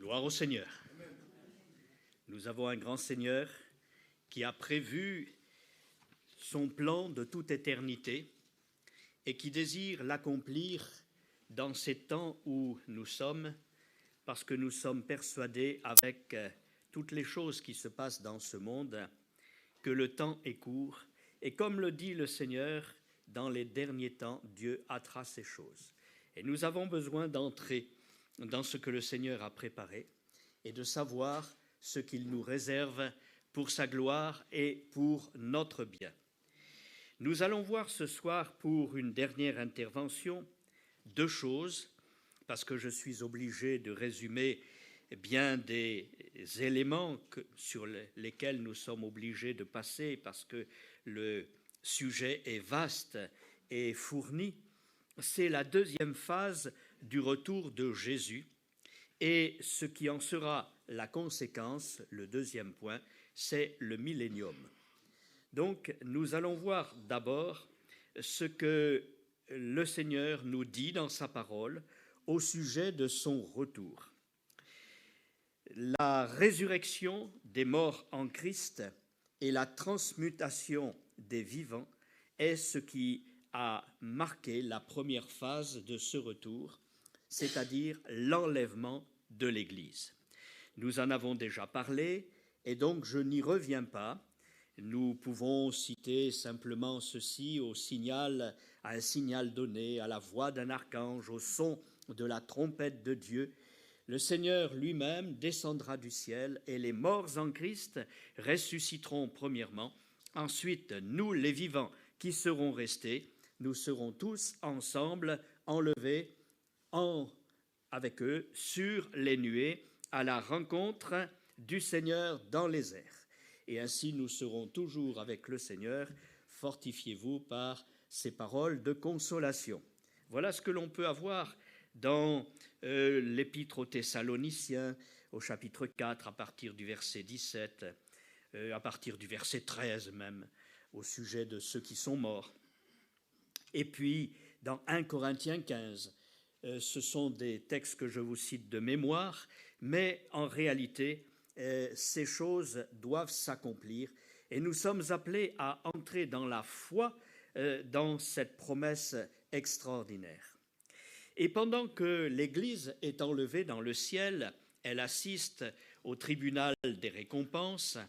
Gloire au Seigneur. Nous avons un grand Seigneur qui a prévu son plan de toute éternité et qui désire l'accomplir dans ces temps où nous sommes, parce que nous sommes persuadés, avec toutes les choses qui se passent dans ce monde, que le temps est court. Et comme le dit le Seigneur, dans les derniers temps, Dieu hâtera ces choses. Et nous avons besoin d'entrer dans ce que le Seigneur a préparé et de savoir ce qu'il nous réserve pour sa gloire et pour notre bien. Nous allons voir ce soir, pour une dernière intervention, deux choses, parce que je suis obligé de résumer bien des éléments sur lesquels nous sommes obligés de passer, parce que le sujet est vaste et fourni. C'est la deuxième phase du retour de Jésus, et ce qui en sera la conséquence, le deuxième point, c'est le millénium. Donc, nous allons voir d'abord ce que le Seigneur nous dit dans sa parole au sujet de son retour. La résurrection des morts en Christ et la transmutation des vivants est ce qui a marqué la première phase de ce retour, c'est-à-dire l'enlèvement de l'Église. Nous en avons déjà parlé et donc je n'y reviens pas. Nous pouvons citer simplement ceci à un signal donné, à la voix d'un archange, au son de la trompette de Dieu. Le Seigneur lui-même descendra du ciel et les morts en Christ ressusciteront premièrement. Ensuite, nous, les vivants qui serons restés, nous serons tous ensemble enlevés avec eux sur les nuées à la rencontre du Seigneur dans les airs. Et ainsi nous serons toujours avec le Seigneur. Fortifiez-vous par ces paroles de consolation. Voilà ce que l'on peut avoir dans l'Épître aux Thessaloniciens, au chapitre 4, à partir du verset 17, à partir du verset 13 même, au sujet de ceux qui sont morts. Et puis, dans 1 Corinthiens 15, ce sont des textes que je vous cite de mémoire, mais en réalité, ces choses doivent s'accomplir et nous sommes appelés à entrer dans la foi dans cette promesse extraordinaire. Et pendant que l'Église est enlevée dans le ciel, elle assiste au tribunal des récompenses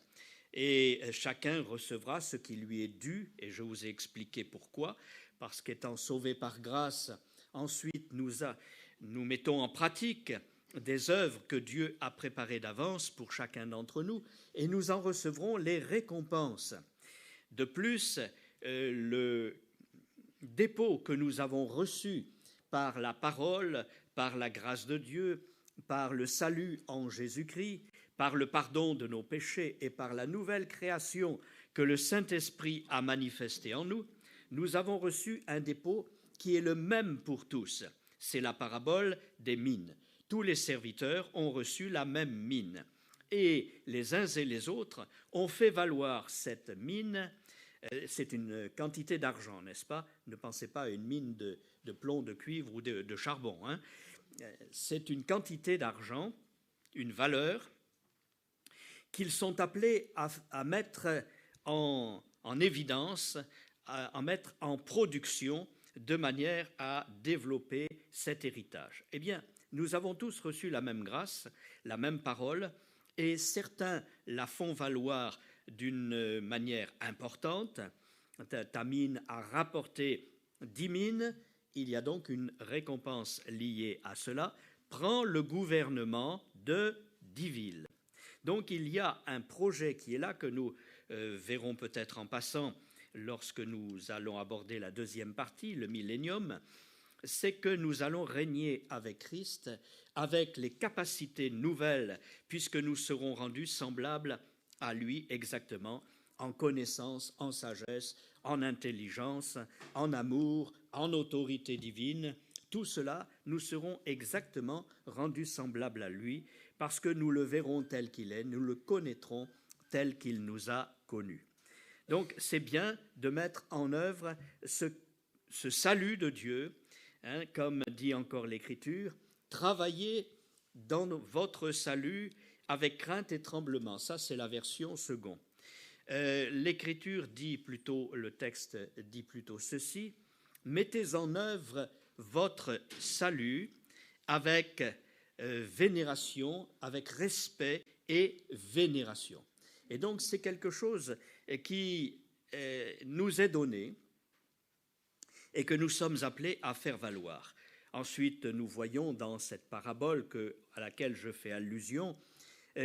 et chacun recevra ce qui lui est dû, et je vous ai expliqué pourquoi, parce qu'étant sauvés par grâce, ensuite nous mettons en pratique des œuvres que Dieu a préparées d'avance pour chacun d'entre nous, et nous en recevrons les récompenses. De plus, le dépôt que nous avons reçu par la parole, par la grâce de Dieu, par le salut en Jésus-Christ, par le pardon de nos péchés et par la nouvelle création que le Saint-Esprit a manifestée en nous, nous avons reçu un dépôt qui est le même pour tous. C'est la parabole des mines. Tous les serviteurs ont reçu la même mine. Et les uns et les autres ont fait valoir cette mine. C'est une quantité d'argent, n'est-ce pas? Ne pensez pas à une mine de plomb, de cuivre ou de charbon. C'est une quantité d'argent, une valeur, qu'ils sont appelés à mettre en évidence, à mettre en production, de manière à développer cet héritage. Eh bien, nous avons tous reçu la même grâce, la même parole, et certains la font valoir d'une manière importante. Ta mine a rapporté 10 mines, il y a donc une récompense liée à cela. Prends le gouvernement de 10 villes. Donc il y a un projet qui est là, que nous verrons peut-être en passant lorsque nous allons aborder la deuxième partie, le millénium. C'est que nous allons régner avec Christ, avec les capacités nouvelles, puisque nous serons rendus semblables à lui exactement, en connaissance, en sagesse, en intelligence, en amour, en autorité divine. Tout cela, nous serons exactement rendus semblables à lui, parce que nous le verrons tel qu'il est, nous le connaîtrons tel qu'il nous a connus. Donc, c'est bien de mettre en œuvre ce salut de Dieu, comme dit encore l'Écriture, travaillez dans votre salut avec crainte et tremblement. Ça, c'est la version seconde. L'Écriture dit plutôt, le texte dit plutôt ceci: mettez en œuvre votre salut avec vénération, avec respect et vénération. Et donc, c'est quelque chose qui nous est donné et que nous sommes appelés à faire valoir. Ensuite, nous voyons dans cette parabole à laquelle je fais allusion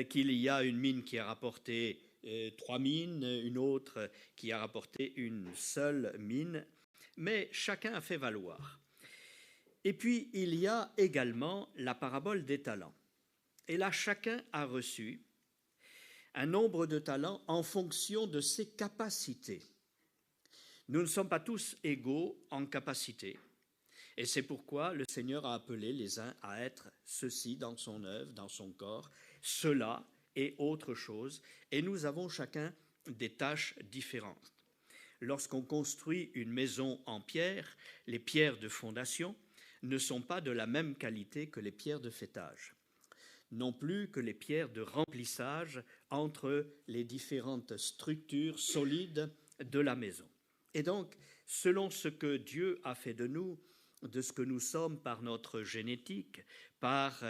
qu'il y a une mine qui a rapporté 3 mines, une autre qui a rapporté une seule mine, mais chacun a fait valoir. Et puis, il y a également la parabole des talents. Et là, chacun a reçu un nombre de talents en fonction de ses capacités. Nous ne sommes pas tous égaux en capacité. Et c'est pourquoi le Seigneur a appelé les uns à être ceci dans son œuvre, dans son corps, cela et autre chose. Et nous avons chacun des tâches différentes. Lorsqu'on construit une maison en pierre, les pierres de fondation ne sont pas de la même qualité que les pierres de faîtage, non plus que les pierres de remplissage entre les différentes structures solides de la maison. Et donc, selon ce que Dieu a fait de nous, de ce que nous sommes par notre génétique, par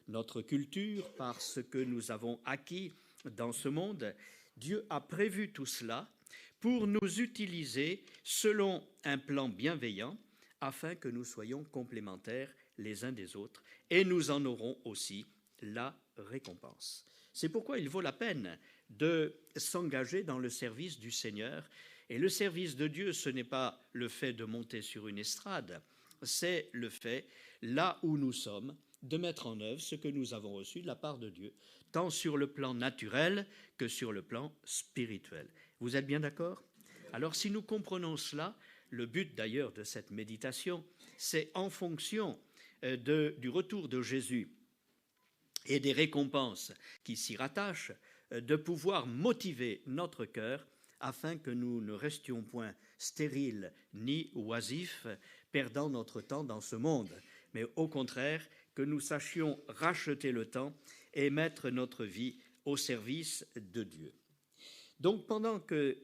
notre culture, par ce que nous avons acquis dans ce monde, Dieu a prévu tout cela pour nous utiliser selon un plan bienveillant afin que nous soyons complémentaires les uns des autres et nous en aurons aussi la récompense. C'est pourquoi il vaut la peine de s'engager dans le service du Seigneur. Et le service de Dieu, ce n'est pas le fait de monter sur une estrade, c'est le fait, là où nous sommes, de mettre en œuvre ce que nous avons reçu de la part de Dieu, tant sur le plan naturel que sur le plan spirituel. Vous êtes bien d'accord? Alors si nous comprenons cela, le but d'ailleurs de cette méditation, c'est en fonction du retour de Jésus et des récompenses qui s'y rattachent, de pouvoir motiver notre cœur afin que nous ne restions point stériles ni oisifs, perdant notre temps dans ce monde, mais au contraire, que nous sachions racheter le temps et mettre notre vie au service de Dieu. Donc, pendant que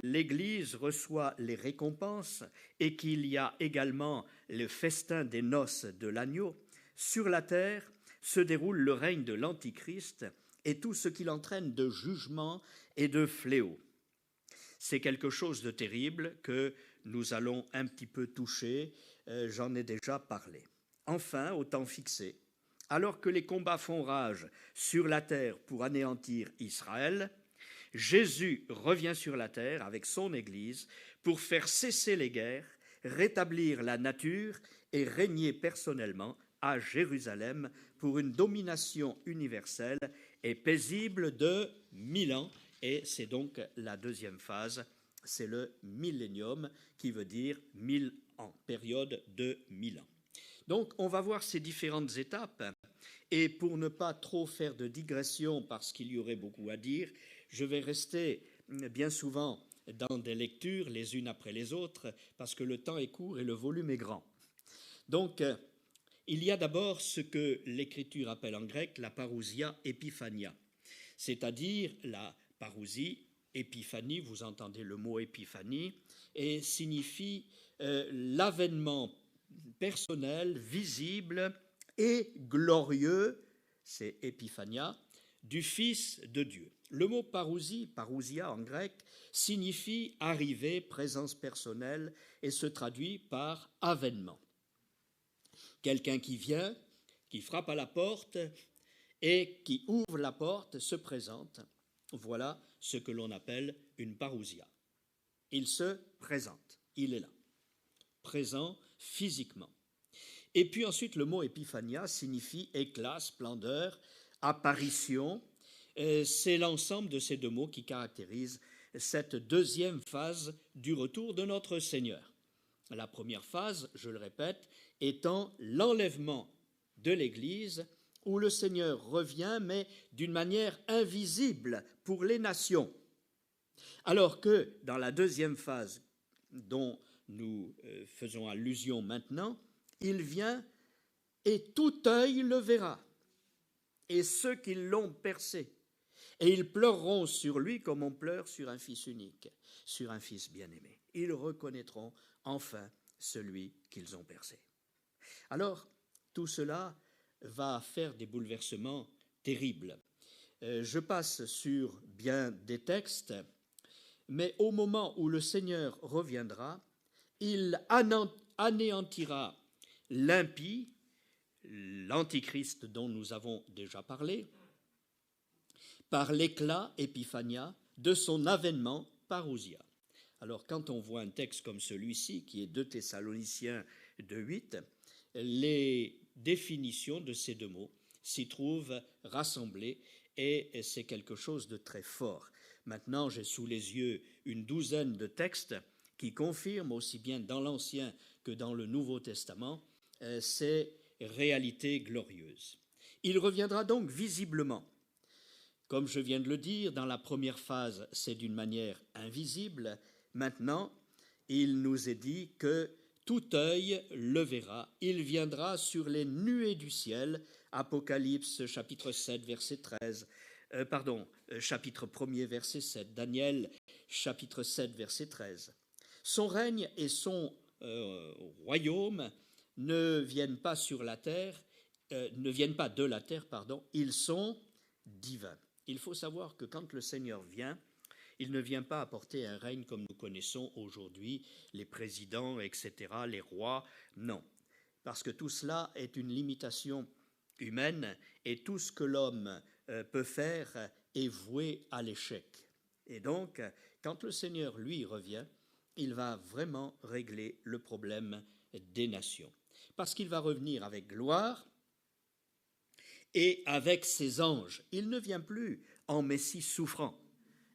l'Église reçoit les récompenses et qu'il y a également le festin des noces de l'agneau, sur la terre se déroule le règne de l'Antichrist et tout ce qu'il entraîne de jugement et de fléau. C'est quelque chose de terrible que nous allons un petit peu toucher, j'en ai déjà parlé. Enfin, au temps fixé, alors que les combats font rage sur la terre pour anéantir Israël, Jésus revient sur la terre avec son Église pour faire cesser les guerres, rétablir la nature et régner personnellement à Jérusalem pour une domination universelle et paisible de 1000 ans. Et c'est donc la deuxième phase, c'est le millénium qui veut dire 1000 ans, période de 1000 ans. Donc on va voir ces différentes étapes et pour ne pas trop faire de digression parce qu'il y aurait beaucoup à dire, je vais rester bien souvent dans des lectures les unes après les autres parce que le temps est court et le volume est grand. Donc il y a d'abord ce que l'Écriture appelle en grec la parousia epiphania, c'est-à-dire la parousie, épiphanie, vous entendez le mot épiphanie, et signifie l'avènement personnel, visible et glorieux, c'est épiphania, du Fils de Dieu. Le mot parousie, parousia en grec, signifie arrivée, présence personnelle et se traduit par avènement. Quelqu'un qui vient, qui frappe à la porte et qui ouvre la porte, se présente. Voilà ce que l'on appelle une parousia. Il se présente, il est là, présent physiquement. Et puis ensuite, le mot épiphania signifie éclat, splendeur, apparition. C'est l'ensemble de ces deux mots qui caractérisent cette deuxième phase du retour de notre Seigneur. La première phase, je le répète, étant l'enlèvement de l'Église, où le Seigneur revient, mais d'une manière invisible pour les nations. Alors que dans la deuxième phase dont nous faisons allusion maintenant, il vient et tout œil le verra, et ceux qui l'ont percé. Et ils pleureront sur lui comme on pleure sur un fils unique, sur un fils bien-aimé. Ils reconnaîtront enfin celui qu'ils ont percé. Alors, tout cela va faire des bouleversements terribles. Je passe sur bien des textes, mais au moment où le Seigneur reviendra, il anéantira l'impie, l'antichrist dont nous avons déjà parlé, par l'éclat, Épiphania, de son avènement, parousia. Alors, quand on voit un texte comme celui-ci, qui est 2 Thessaloniciens 2,8, les définitions de ces deux mots s'y trouvent rassemblées et c'est quelque chose de très fort. Maintenant, j'ai sous les yeux une douzaine de textes qui confirment, aussi bien dans l'Ancien que dans le Nouveau Testament, ces réalités glorieuses. Il reviendra donc visiblement. Comme je viens de le dire, dans la première phase, c'est d'une manière invisible. Maintenant, il nous est dit que tout œil le verra. Il viendra sur les nuées du ciel. Apocalypse, chapitre 7, verset 13. Chapitre 1er, verset 7. Daniel, chapitre 7, verset 13. Son règne et son royaume ne viennent pas sur la terre, ne viennent pas de la terre, ils sont divins. Il faut savoir que quand le Seigneur vient, il ne vient pas apporter un règne comme nous connaissons aujourd'hui, les présidents, etc., les rois, non. Parce que tout cela est une limitation humaine et tout ce que l'homme peut faire est voué à l'échec. Et donc, quand le Seigneur, lui, revient, il va vraiment régler le problème des nations. Parce qu'il va revenir avec gloire et avec ses anges. Il ne vient plus en Messie souffrant.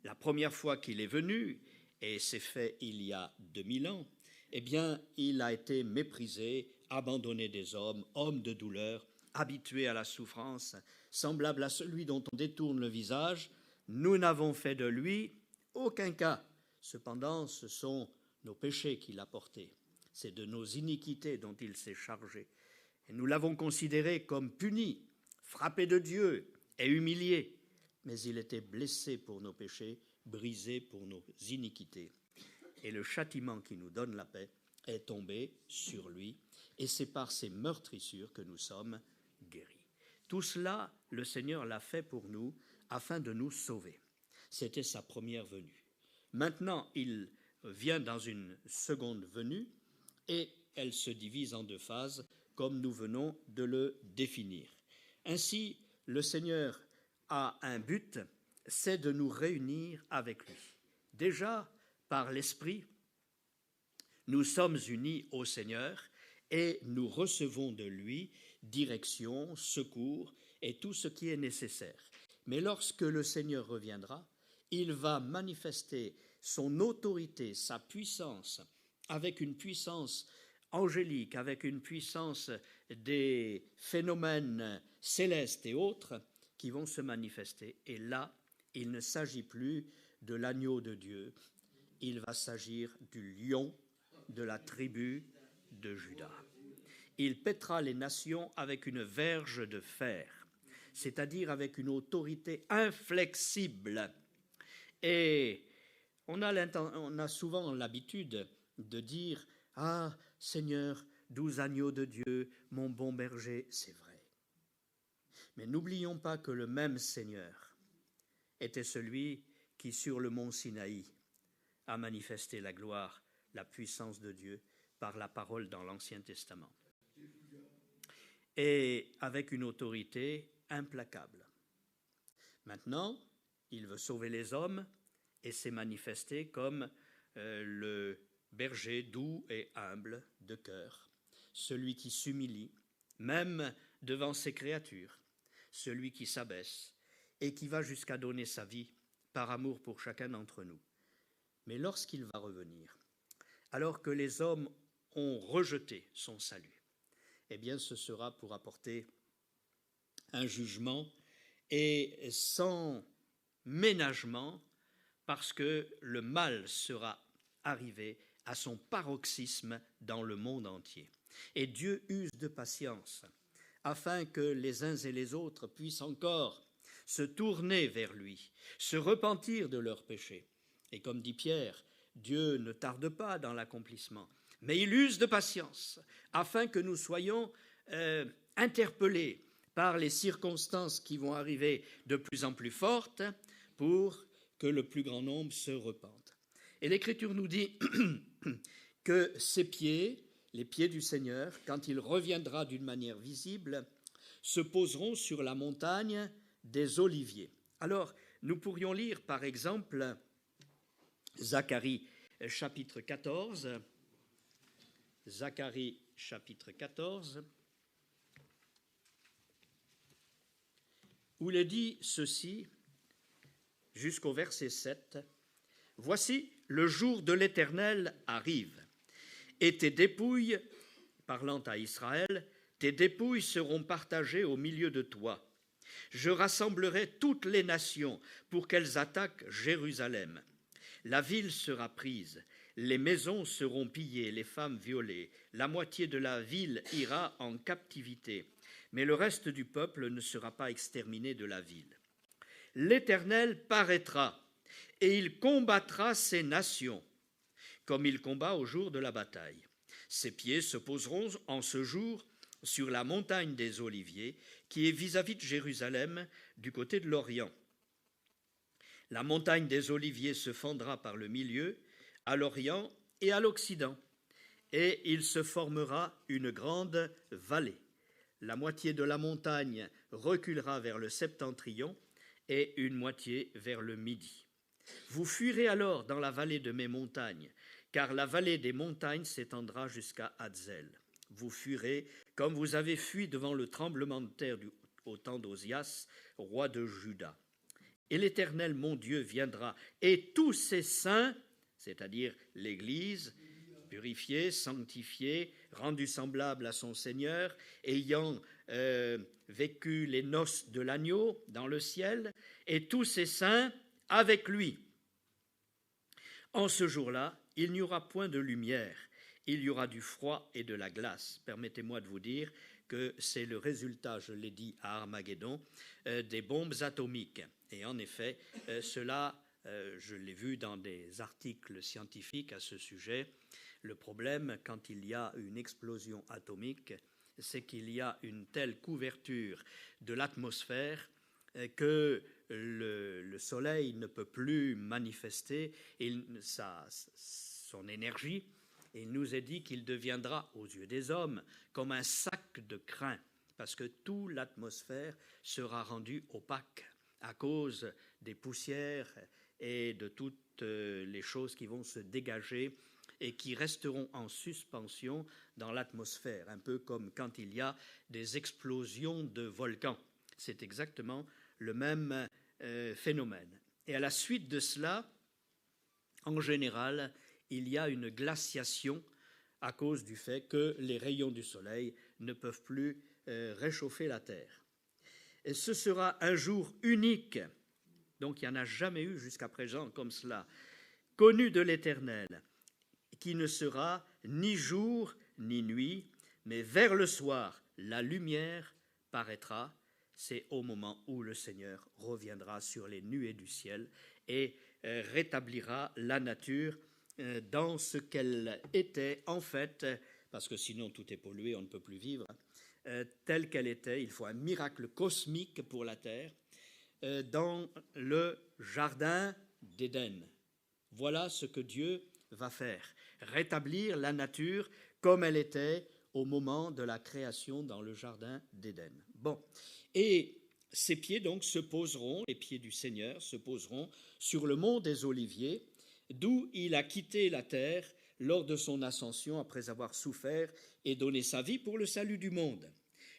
La première fois qu'il est venu, et c'est fait il y a 2000 ans, eh bien, il a été méprisé, abandonné des hommes, homme de douleur, habitué à la souffrance, semblable à celui dont on détourne le visage. Nous n'avons fait de lui aucun cas. Cependant, ce sont nos péchés qu'il a portés. C'est de nos iniquités dont il s'est chargé. Et nous l'avons considéré comme puni, frappé de Dieu et humilié. Mais il était blessé pour nos péchés, brisé pour nos iniquités. Et le châtiment qui nous donne la paix est tombé sur lui. Et c'est par ses meurtrissures que nous sommes guéris. Tout cela, le Seigneur l'a fait pour nous afin de nous sauver. C'était sa première venue. Maintenant, il vient dans une seconde venue et elle se divise en 2 phases, comme nous venons de le définir. Ainsi, le Seigneur a un but, c'est de nous réunir avec lui. Déjà, par l'Esprit, nous sommes unis au Seigneur et nous recevons de lui direction, secours et tout ce qui est nécessaire. Mais lorsque le Seigneur reviendra, il va manifester son autorité, sa puissance, avec une puissance angélique, avec une puissance des phénomènes célestes et autres qui vont se manifester. Et là, il ne s'agit plus de l'agneau de Dieu, il va s'agir du lion de la tribu de Juda. Il pètera les nations avec une verge de fer, c'est-à-dire avec une autorité inflexible. Et on a souvent l'habitude de dire « Ah, Seigneur, 12 agneaux de Dieu, mon bon berger », c'est vrai. Mais n'oublions pas que le même Seigneur était celui qui, sur le mont Sinaï, a manifesté la gloire, la puissance de Dieu par la parole dans l'Ancien Testament. Et avec une autorité implacable. Maintenant, il veut sauver les hommes et s'est manifesté comme le berger doux et humble de cœur, celui qui s'humilie, même devant ses créatures, celui qui s'abaisse et qui va jusqu'à donner sa vie par amour pour chacun d'entre nous. Mais lorsqu'il va revenir, alors que les hommes ont rejeté son salut, eh bien ce sera pour apporter un jugement et sans ménagement, parce que le mal sera arrivé à son paroxysme dans le monde entier. Et Dieu use de patience afin que les uns et les autres puissent encore se tourner vers lui, se repentir de leurs péchés. Et comme dit Pierre, Dieu ne tarde pas dans l'accomplissement, mais il use de patience, afin que nous soyons interpellés par les circonstances qui vont arriver de plus en plus fortes pour que le plus grand nombre se repente. Et l'Écriture nous dit que ses pieds, les pieds du Seigneur, quand il reviendra d'une manière visible, se poseront sur la montagne des Oliviers. Alors, nous pourrions lire, par exemple, Zacharie chapitre 14, Zacharie chapitre 14, où il est dit ceci, jusqu'au verset 7, « Voici, le jour de l'Éternel arrive, et tes dépouilles, parlant à Israël, tes dépouilles seront partagées au milieu de toi. Je rassemblerai toutes les nations pour qu'elles attaquent Jérusalem. La ville sera prise, les maisons seront pillées, les femmes violées, la moitié de la ville ira en captivité, mais le reste du peuple ne sera pas exterminé de la ville. L'Éternel paraîtra, et il combattra ces nations, comme il combat au jour de la bataille. Ses pieds se poseront en ce jour sur la montagne des Oliviers, qui est vis-à-vis de Jérusalem, du côté de l'Orient. La montagne des Oliviers se fendra par le milieu, à l'Orient et à l'Occident, et il se formera une grande vallée. La moitié de la montagne reculera vers le septentrion et une moitié vers le midi. Vous fuirez alors dans la vallée de mes montagnes, car la vallée des montagnes s'étendra jusqu'à Hadzel. Vous fuirez comme vous avez fui devant le tremblement de terre au temps d'Osias, roi de Juda. Et l'Éternel, mon Dieu, viendra, et tous ses saints, c'est-à-dire l'Église, purifiée, sanctifiée, rendue semblable à son Seigneur, ayant vécu les noces de l'agneau dans le ciel, et tous ses saints avec lui. En ce jour-là, il n'y aura point de lumière, il y aura du froid et de la glace. Permettez-moi de vous dire que c'est le résultat, je l'ai dit à Armageddon, des bombes atomiques. Et en effet, cela, je l'ai vu dans des articles scientifiques à ce sujet. Le problème, quand il y a une explosion atomique, c'est qu'il y a une telle couverture de l'atmosphère que le Soleil ne peut plus manifester son énergie. Et il nous est dit qu'il deviendra, aux yeux des hommes, comme un sac de crin, parce que toute l'atmosphère sera rendue opaque à cause des poussières et de toutes les choses qui vont se dégager et qui resteront en suspension dans l'atmosphère, un peu comme quand il y a des explosions de volcans. C'est exactement le même phénomène. Et à la suite de cela, en général, il y a une glaciation à cause du fait que les rayons du soleil ne peuvent plus réchauffer la Terre. Et ce sera un jour unique, donc il n'y en a jamais eu jusqu'à présent comme cela, connu de l'Éternel, qui ne sera ni jour ni nuit, mais vers le soir, la lumière paraîtra. C'est au moment où le Seigneur reviendra sur les nuées du ciel et rétablira la nature dans ce qu'elle était en fait, parce que sinon tout est pollué, on ne peut plus vivre, telle qu'elle était. Il faut un miracle cosmique pour la terre, dans le jardin d'Éden. Voilà ce que Dieu va faire, rétablir la nature comme elle était au moment de la création dans le jardin d'Éden. Bon, et ses pieds donc se poseront, les pieds du Seigneur se poseront sur le mont des Oliviers, d'où il a quitté la terre lors de son ascension après avoir souffert et donné sa vie pour le salut du monde.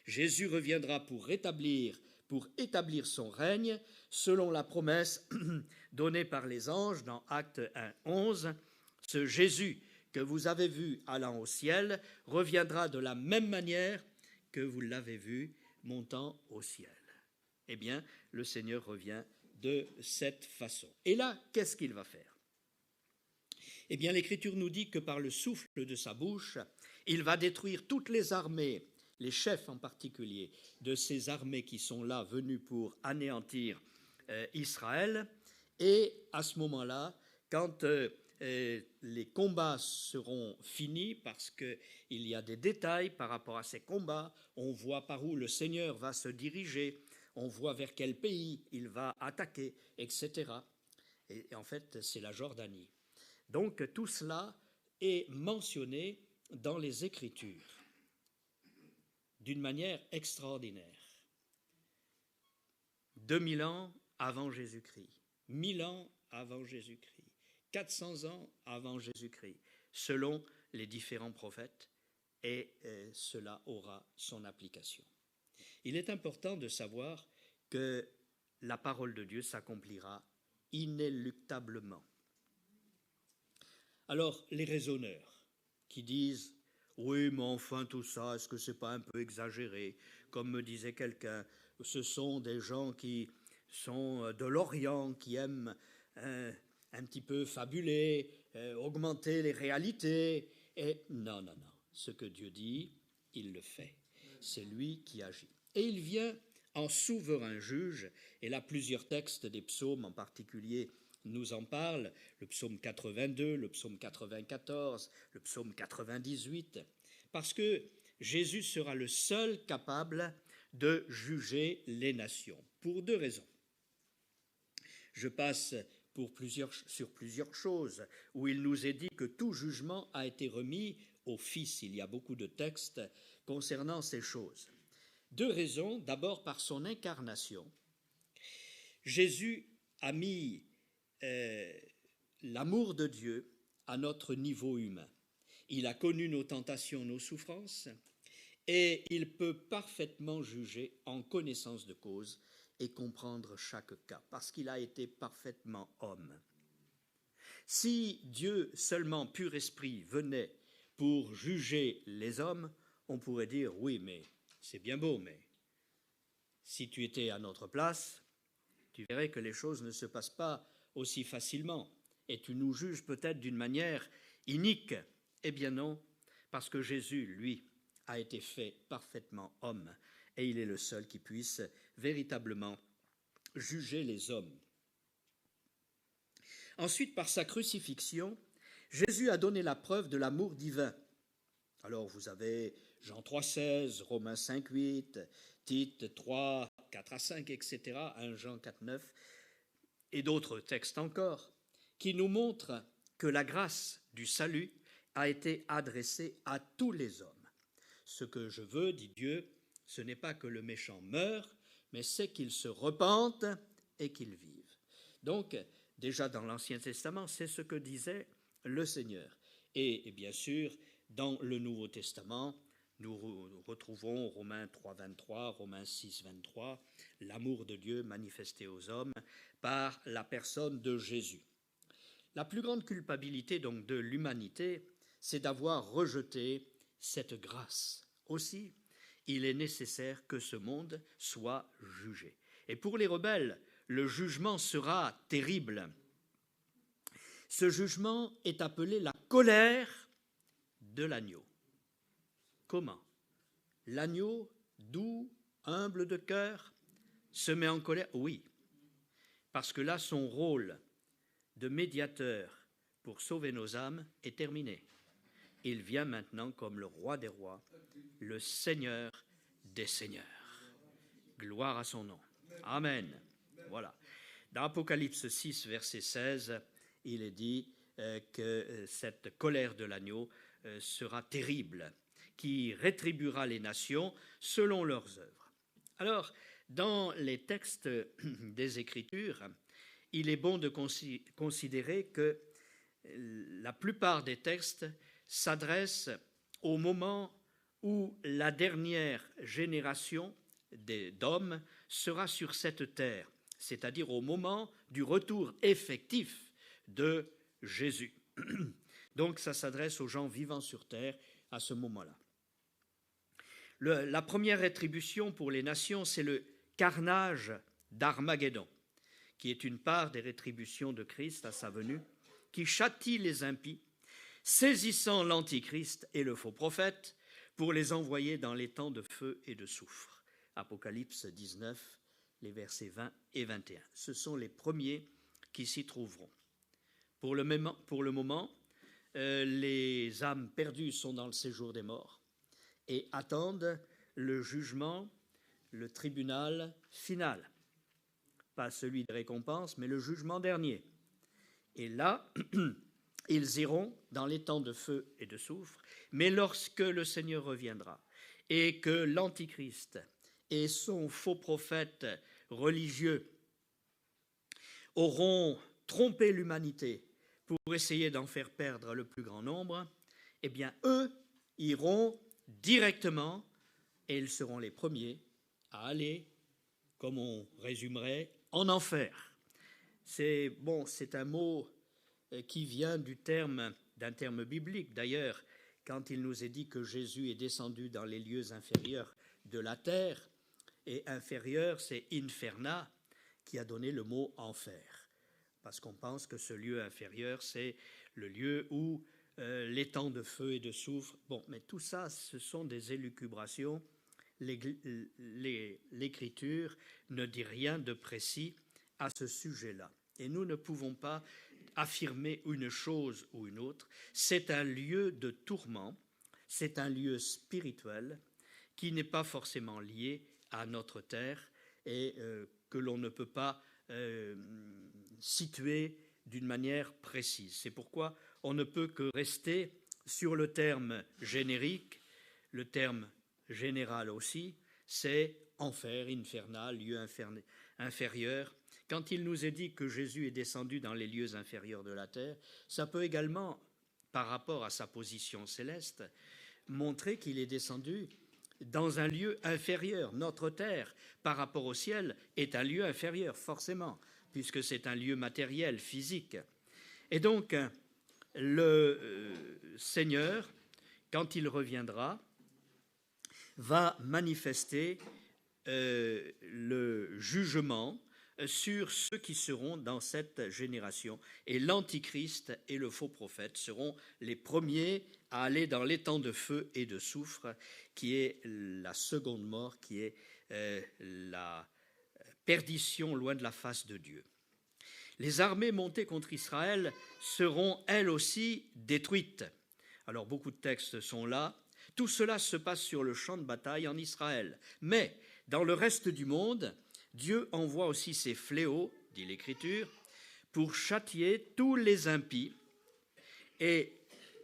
Jésus reviendra pour établir son règne selon la promesse donnée par les anges dans Actes 1:11. Ce Jésus que vous avez vu allant au ciel reviendra de la même manière que vous l'avez vu montant au ciel. Eh bien, le Seigneur revient de cette façon. Et là, qu'est-ce qu'il va faire ? Eh bien, l'Écriture nous dit que par le souffle de sa bouche, il va détruire toutes les armées les chefs en particulier, de ces armées qui sont là, venues pour anéantir Israël. Et à ce moment-là, quand les combats seront finis, parce qu'il y a des détails par rapport à ces combats, on voit par où le Seigneur va se diriger, on voit vers quel pays il va attaquer, etc. Et en fait, c'est la Jordanie. Donc tout cela est mentionné dans les Écritures d'une manière extraordinaire. 2000 ans avant Jésus-Christ, 1000 ans avant Jésus-Christ, 400 ans avant Jésus-Christ, selon les différents prophètes, et cela aura son application. Il est important de savoir que la parole de Dieu s'accomplira inéluctablement. Alors, les raisonneurs qui disent « Oui, mais enfin tout ça, est-ce que ce n'est pas un peu exagéré ?» Comme me disait quelqu'un, ce sont des gens qui sont de l'Orient, qui aiment un petit peu fabuler, augmenter les réalités. Et non, non, non. Ce que Dieu dit, il le fait. C'est lui qui agit. Et il vient en souverain juge, et là plusieurs textes des psaumes en particulier nous en parlent, le psaume 82, le psaume 94, le psaume 98, parce que Jésus sera le seul capable de juger les nations, pour deux raisons. Je passe sur plusieurs choses, où il nous est dit que tout jugement a été remis au Fils. Il y a beaucoup de textes concernant ces choses. Deux raisons. D'abord, par son incarnation, Jésus a mis l'amour de Dieu à notre niveau humain. Il a connu nos tentations, nos souffrances, et il peut parfaitement juger en connaissance de cause et comprendre chaque cas, parce qu'il a été parfaitement homme. Si Dieu, seulement pur esprit, venait pour juger les hommes, on pourrait dire « oui, mais c'est bien beau, mais si tu étais à notre place, tu verrais que les choses ne se passent pas aussi facilement, et tu nous juges peut-être d'une manière inique. » Eh bien non, parce que Jésus, lui, a été fait parfaitement homme, et il est le seul qui puisse véritablement juger les hommes. Ensuite, par sa crucifixion, Jésus a donné la preuve de l'amour divin. Alors vous avez Jean 3,16, Romains 5,8, Tite 3, 4 à 5, etc., 1 Jean 4, 9, et d'autres textes encore, qui nous montrent que la grâce du salut a été adressée à tous les hommes. Ce que je veux, dit Dieu, ce n'est pas que le méchant meure, mais c'est qu'il se repente et qu'il vive. Donc, déjà dans l'Ancien Testament, c'est ce que disait le Seigneur. Et bien sûr, dans le Nouveau Testament, nous retrouvons Romains 3, 23, Romains 6, 23, l'amour de Dieu manifesté aux hommes par la personne de Jésus. La plus grande culpabilité donc de l'humanité, c'est d'avoir rejeté cette grâce. Aussi, il est nécessaire que ce monde soit jugé. Et pour les rebelles, le jugement sera terrible. Ce jugement est appelé la colère de l'agneau. Comment? L'agneau, doux, humble de cœur, se met en colère? Oui, parce que là, son rôle de médiateur pour sauver nos âmes est terminé. Il vient maintenant comme le roi des rois, le Seigneur des seigneurs. Gloire à son nom. Amen. Voilà. Dans Apocalypse 6, verset 16, il est dit que cette colère de l'agneau sera terrible, qui rétribuera les nations selon leurs œuvres. Alors, dans les textes des Écritures, il est bon de considérer que la plupart des textes s'adressent au moment où la dernière génération d'hommes sera sur cette terre, c'est-à-dire au moment du retour effectif de Jésus. Donc ça s'adresse aux gens vivant sur terre à ce moment-là. La première rétribution pour les nations, c'est le carnage d'Armageddon, qui est une part des rétributions de Christ à sa venue, qui châtie les impies, saisissant l'Antichrist et le faux prophète, pour les envoyer dans les temps de feu et de soufre. Apocalypse 19, les versets 20 et 21. Ce sont les premiers qui s'y trouveront. Pour le moment, les âmes perdues sont dans le séjour des morts et attendent le jugement, le tribunal final. Pas celui de récompense, mais le jugement dernier. Et là, ils iront dans les temps de feu et de soufre, mais lorsque le Seigneur reviendra et que l'Antichrist et son faux prophète religieux auront trompé l'humanité pour essayer d'en faire perdre le plus grand nombre, eh bien, eux iront directement et ils seront les premiers à aller, comme on résumerait, en enfer. C'est un mot qui vient d'un terme biblique. D'ailleurs, quand il nous est dit que Jésus est descendu dans les lieux inférieurs de la terre, et inférieur, c'est inferna, qui a donné le mot enfer. Parce qu'on pense que ce lieu inférieur, c'est le lieu où les temps de feu et de soufre. Bon, mais tout ça, ce sont des élucubrations. L'Écriture ne dit rien de précis à ce sujet-là. Et nous ne pouvons pas affirmer une chose ou une autre. C'est un lieu de tourment, c'est un lieu spirituel qui n'est pas forcément lié à notre terre et que l'on ne peut pas situer d'une manière précise. C'est pourquoi on ne peut que rester sur le terme générique, le terme général aussi, c'est enfer, infernal, lieu inférieur. Quand il nous est dit que Jésus est descendu dans les lieux inférieurs de la terre, ça peut également, par rapport à sa position céleste, montrer qu'il est descendu dans un lieu inférieur. Notre terre, par rapport au ciel, est un lieu inférieur, forcément, puisque c'est un lieu matériel, physique. Et donc, le Seigneur, quand il reviendra, va manifester le jugement sur ceux qui seront dans cette génération. Et l'Antichrist et le faux prophète seront les premiers à aller dans les temps de feu et de soufre, qui est la seconde mort, qui est la perdition loin de la face de Dieu. Les armées montées contre Israël seront elles aussi détruites. Alors beaucoup de textes sont là. Tout cela se passe sur le champ de bataille en Israël. Mais dans le reste du monde, Dieu envoie aussi ses fléaux, dit l'Écriture, pour châtier tous les impies. Et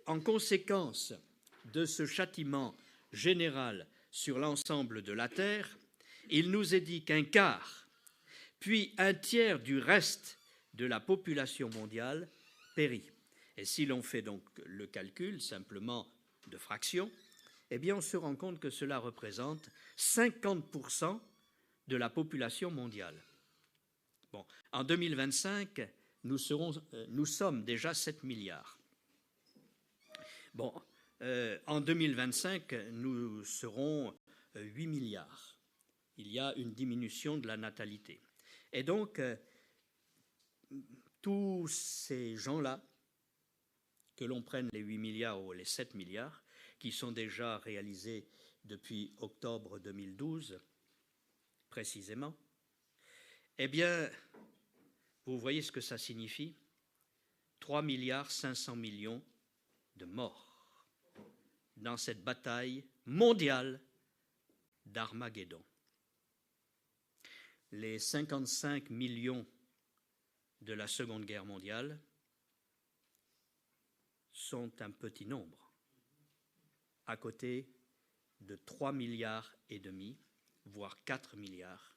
en conséquence de ce châtiment général sur l'ensemble de la terre, il nous est dit qu'un quart, puis un tiers du reste de la population mondiale périt. Et si l'on fait donc le calcul simplement de fraction, eh bien on se rend compte que cela représente 50% de la population mondiale. Bon, en 2025, nous sommes déjà 7 milliards. Bon, en 2025, nous serons 8 milliards. Il y a une diminution de la natalité. Et donc, tous ces gens-là, que l'on prenne les 8 milliards ou les 7 milliards, qui sont déjà réalisés depuis octobre 2012, précisément, eh bien, vous voyez ce que ça signifie ? 3 milliards 500 millions de morts dans cette bataille mondiale d'Armageddon. Les 55 millions de la Seconde Guerre mondiale sont un petit nombre, à côté de 3 milliards et demi, voire 4 milliards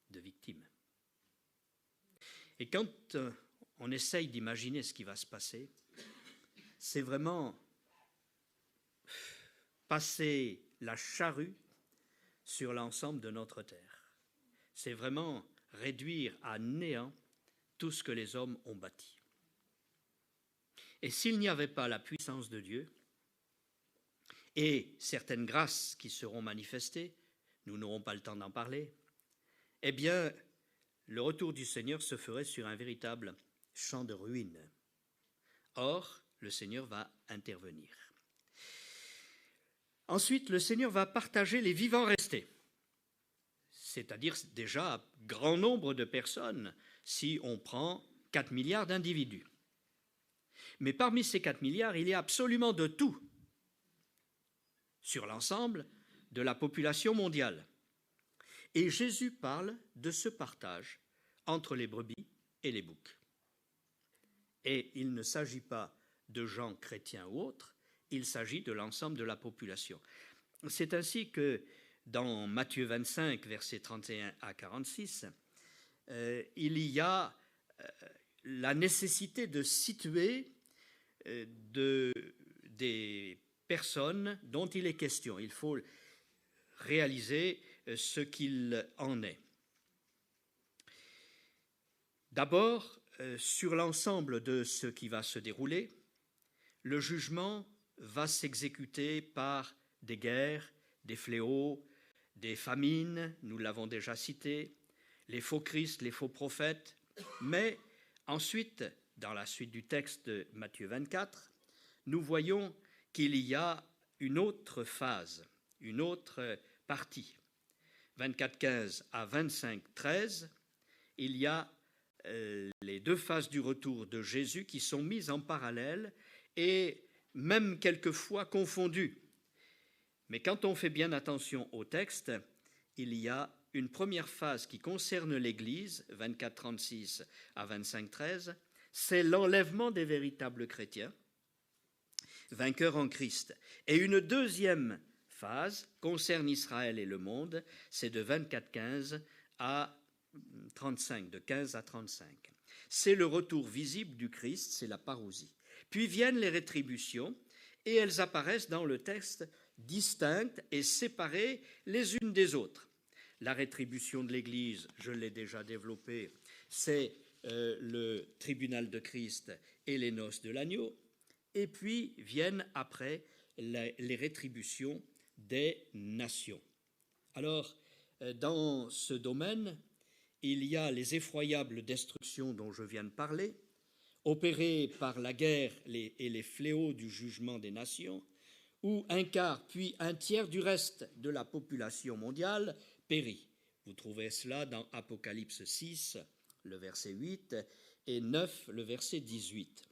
de victimes. Et quand on essaye d'imaginer ce qui va se passer, c'est vraiment passer la charrue sur l'ensemble de notre terre. C'est vraiment réduire à néant tout ce que les hommes ont bâti. Et s'il n'y avait pas la puissance de Dieu et certaines grâces qui seront manifestées, nous n'aurons pas le temps d'en parler, eh bien, le retour du Seigneur se ferait sur un véritable champ de ruines. Or, le Seigneur va intervenir. Ensuite, le Seigneur va partager les vivants restés, c'est-à-dire déjà un grand nombre de personnes, si on prend 4 milliards d'individus. Mais parmi ces 4 milliards, il y a absolument de tout sur l'ensemble de la population mondiale. Et Jésus parle de ce partage entre les brebis et les boucs. Et il ne s'agit pas de gens chrétiens ou autres, il s'agit de l'ensemble de la population. C'est ainsi que dans Matthieu 25, versets 31 à 46, il y a la nécessité de situer des personnes dont il est question. Il faut réaliser ce qu'il en est. D'abord, sur l'ensemble de ce qui va se dérouler, le jugement va s'exécuter par des guerres, des fléaux, des famines, nous l'avons déjà cité, les faux Christ, les faux prophètes, mais ensuite, dans la suite du texte de Matthieu 24, nous voyons qu'il y a une autre phase, une autre partie. 24-15 à 25-13, il y a les deux phases du retour de Jésus qui sont mises en parallèle et même quelquefois confondues. Mais quand on fait bien attention au texte, il y a une première phase qui concerne l'Église, 24-36 à 25-13, c'est l'enlèvement des véritables chrétiens, vainqueurs en Christ. Et une deuxième phase concerne Israël et le monde, c'est de 24-15 à 35, de 15 à 35. C'est le retour visible du Christ, c'est la parousie. Puis viennent les rétributions, et elles apparaissent dans le texte distinctes et séparées les unes des autres. La rétribution de l'Église, je l'ai déjà développée, c'est le tribunal de Christ et les noces de l'agneau. Et puis viennent après les rétributions des nations. Alors, dans ce domaine, il y a les effroyables destructions dont je viens de parler, opérées par la guerre et les fléaux du jugement des nations, où un quart puis un tiers du reste de la population mondiale périt. Vous trouvez cela dans Apocalypse 6, le verset 8, et 9, le verset 18.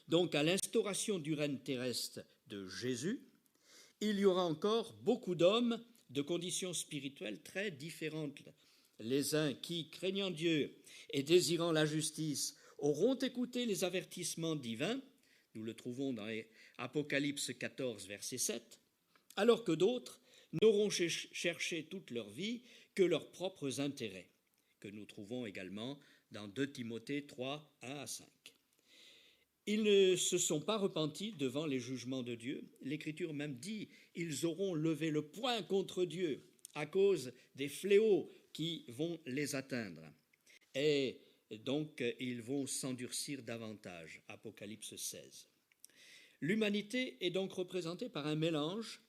Donc, à l'instauration du règne terrestre de Jésus, il y aura encore beaucoup d'hommes de conditions spirituelles très différentes. Les uns qui, craignant Dieu et désirant la justice, auront écouté les avertissements divins, nous le trouvons dans Apocalypse 14, verset 7, alors que d'autres n'auront cherché toute leur vie que leurs propres intérêts, que nous trouvons également dans 2 Timothée 3, 1 à 5. Ils ne se sont pas repentis devant les jugements de Dieu. L'Écriture même dit, ils auront levé le poing contre Dieu à cause des fléaux qui vont les atteindre. Et donc, ils vont s'endurcir davantage. Apocalypse 16. L'humanité est donc représentée par un mélange,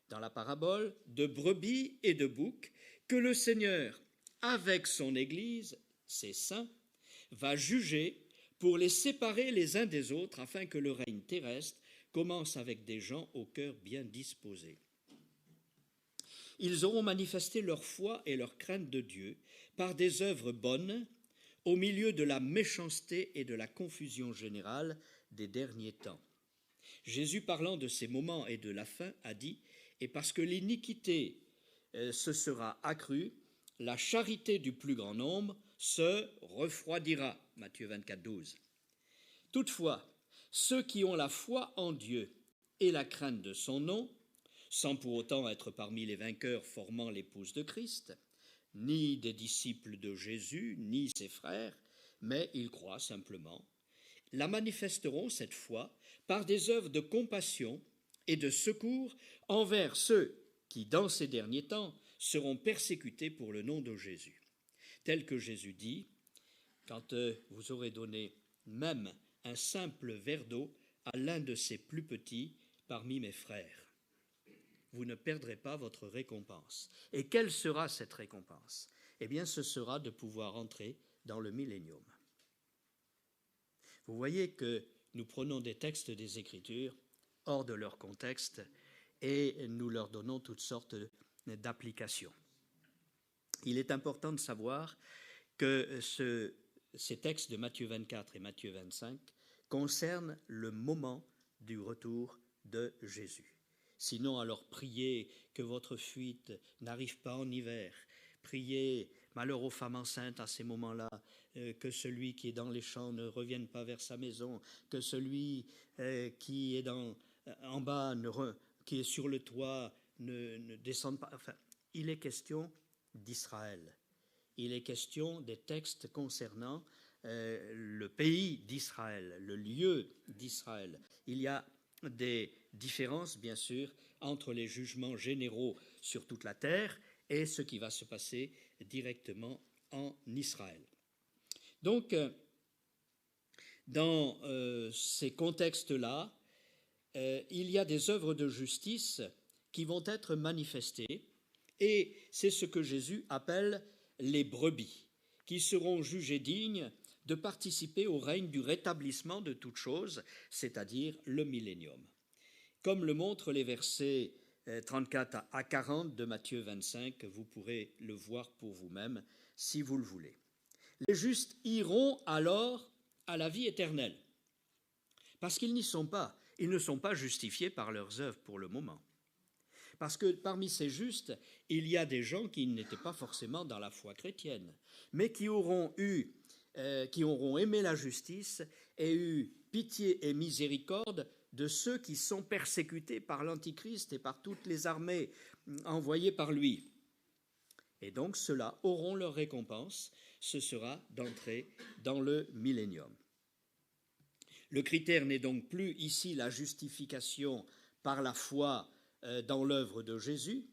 dans la parabole, de brebis et de boucs que le Seigneur, avec son Église, ses saints, va juger pour les séparer les uns des autres afin que le règne terrestre commence avec des gens au cœur bien disposés. Ils auront manifesté leur foi et leur crainte de Dieu par des œuvres bonnes au milieu de la méchanceté et de la confusion générale des derniers temps. Jésus, parlant de ces moments et de la fin, a dit « Et parce que l'iniquité se sera accrue, la charité du plus grand nombre se refroidira. » Matthieu 24, 12. Toutefois, ceux qui ont la foi en Dieu et la crainte de son nom, sans pour autant être parmi les vainqueurs formant l'épouse de Christ, ni des disciples de Jésus, ni ses frères, mais ils croient simplement, la manifesteront cette fois par des œuvres de compassion et de secours envers ceux qui, dans ces derniers temps, seront persécutés pour le nom de Jésus. Tel que Jésus dit, quand vous aurez donné même un simple verre d'eau à l'un de ces plus petits parmi mes frères, vous ne perdrez pas votre récompense. Et quelle sera cette récompense? Eh bien, ce sera de pouvoir entrer dans le millénium. Vous voyez que nous prenons des textes des Écritures hors de leur contexte et nous leur donnons toutes sortes d'applications. Il est important de savoir que ces textes de Matthieu 24 et Matthieu 25 concernent le moment du retour de Jésus. Sinon, alors priez que votre fuite n'arrive pas en hiver. Priez, malheur aux femmes enceintes à ces moments-là, que celui qui est dans les champs ne revienne pas vers sa maison, que celui qui est en bas, qui est sur le toit, ne descende pas. Enfin, il est question d'Israël. Il est question des textes concernant le pays d'Israël, le lieu d'Israël. Il y a des différences, bien sûr, entre les jugements généraux sur toute la terre et ce qui va se passer directement en Israël. Donc, dans ces contextes-là, il y a des œuvres de justice qui vont être manifestées, et c'est ce que Jésus appelle les brebis, qui seront jugées dignes de participer au règne du rétablissement de toutes choses, c'est-à-dire le millénium. Comme le montrent les versets 34 à 40 de Matthieu 25, vous pourrez le voir pour vous-même si vous le voulez. Les justes iront alors à la vie éternelle, parce qu'ils n'y sont pas. Ils ne sont pas justifiés par leurs œuvres pour le moment. Parce que parmi ces justes, il y a des gens qui n'étaient pas forcément dans la foi chrétienne, mais qui auront aimé la justice et eu pitié et miséricorde de ceux qui sont persécutés par l'Antichrist et par toutes les armées envoyées par lui. Et donc ceux-là auront leur récompense, ce sera d'entrer dans le millénium. Le critère n'est donc plus ici la justification par la foi dans l'œuvre de Jésus,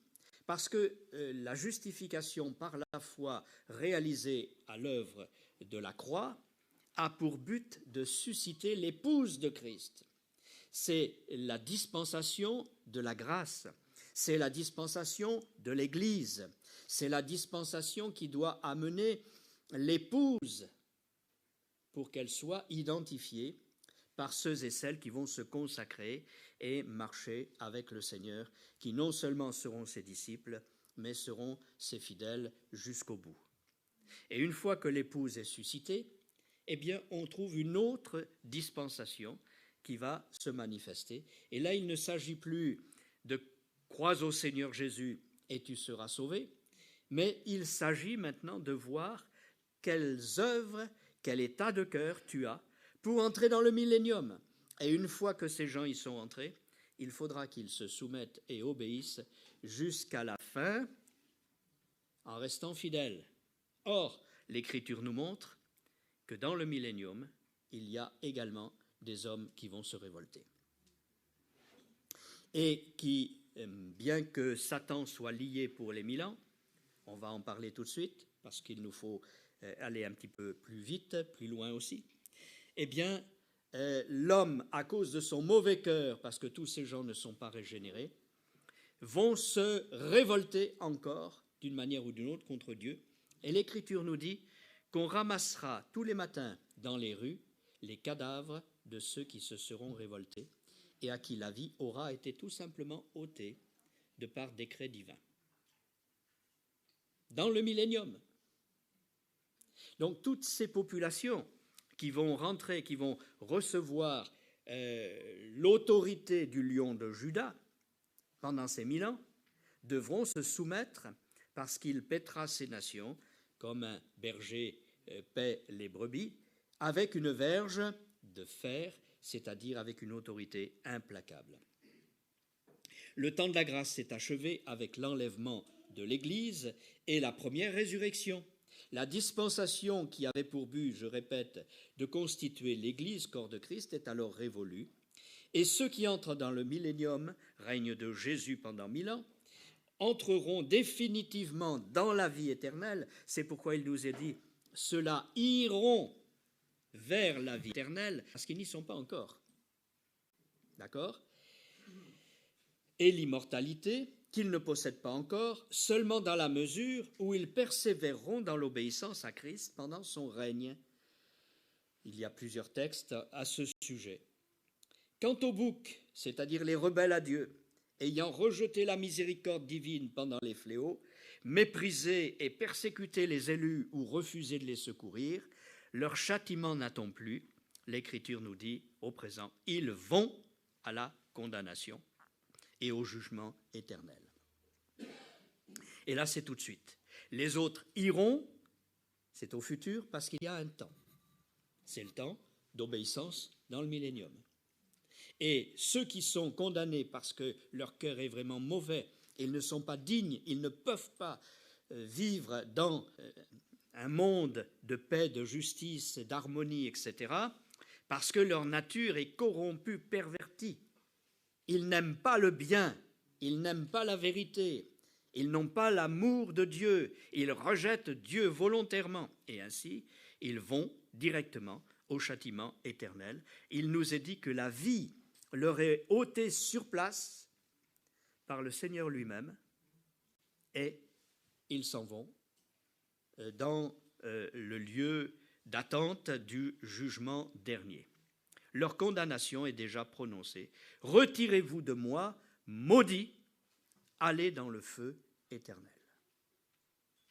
parce que la justification par la foi réalisée à l'œuvre de la croix a pour but de susciter l'épouse de Christ. C'est la dispensation de la grâce, c'est la dispensation de l'Église, c'est la dispensation qui doit amener l'épouse pour qu'elle soit identifiée par ceux et celles qui vont se consacrer et marcher avec le Seigneur, qui non seulement seront ses disciples, mais seront ses fidèles jusqu'au bout. Et une fois que l'épouse est suscitée, eh bien, on trouve une autre dispensation qui va se manifester. Et là, il ne s'agit plus de « crois au Seigneur Jésus et tu seras sauvé », mais il s'agit maintenant de voir quelles œuvres, quel état de cœur tu as pour entrer dans le millénium. Et une fois que ces gens y sont entrés, il faudra qu'ils se soumettent et obéissent jusqu'à la fin en restant fidèles. Or, l'Écriture nous montre que dans le millénium, il y a également des hommes qui vont se révolter. Et qui, bien que Satan soit lié pour les 1000 ans, on va en parler tout de suite, parce qu'il nous faut aller un petit peu plus vite, plus loin aussi, eh bien, l'homme, à cause de son mauvais cœur, parce que tous ces gens ne sont pas régénérés, vont se révolter encore, d'une manière ou d'une autre, contre Dieu. Et l'Écriture nous dit qu'on ramassera tous les matins dans les rues les cadavres de ceux qui se seront révoltés et à qui la vie aura été tout simplement ôtée de par décret divin. Dans le millénium. Donc toutes ces populations qui vont rentrer, qui vont recevoir l'autorité du lion de Juda pendant ces 1000 ans, devront se soumettre parce qu'il paîtra ces nations comme un berger paît les brebis, avec une verge de fer, c'est-à-dire avec une autorité implacable. Le temps de la grâce s'est achevé avec l'enlèvement de l'Église et la première résurrection. La dispensation qui avait pour but, je répète, de constituer l'Église, corps de Christ, est alors révolue. Et ceux qui entrent dans le millénium, règne de Jésus pendant 1000 ans, entreront définitivement dans la vie éternelle. C'est pourquoi il nous est dit, ceux-là iront vers la vie éternelle, parce qu'ils n'y sont pas encore. D'accord ? Et l'immortalité, qu'ils ne possèdent pas encore, seulement dans la mesure où ils persévéreront dans l'obéissance à Christ pendant son règne. Il y a plusieurs textes à ce sujet. Quant aux boucs, c'est-à-dire les rebelles à Dieu, ayant rejeté la miséricorde divine pendant les fléaux, méprisé et persécuté les élus ou refusé de les secourir, leur châtiment n'attend plus. L'Écriture nous dit au présent, ils vont à la condamnation et au jugement éternel. Et là, c'est tout de suite. Les autres iront, c'est au futur parce qu'il y a un temps. C'est le temps d'obéissance dans le millénium. Et ceux qui sont condamnés parce que leur cœur est vraiment mauvais, ils ne sont pas dignes, ils ne peuvent pas vivre dans un monde de paix, de justice, d'harmonie, etc., parce que leur nature est corrompue, pervertie. Ils n'aiment pas le bien, ils n'aiment pas la vérité, ils n'ont pas l'amour de Dieu, ils rejettent Dieu volontairement, et ainsi, ils vont directement au châtiment éternel. Il nous est dit que la vie leur est ôtée sur place par le Seigneur lui-même, et ils s'en vont dans le lieu d'attente du jugement dernier. Leur condamnation est déjà prononcée. Retirez-vous de moi, maudits, allez dans le feu éternel.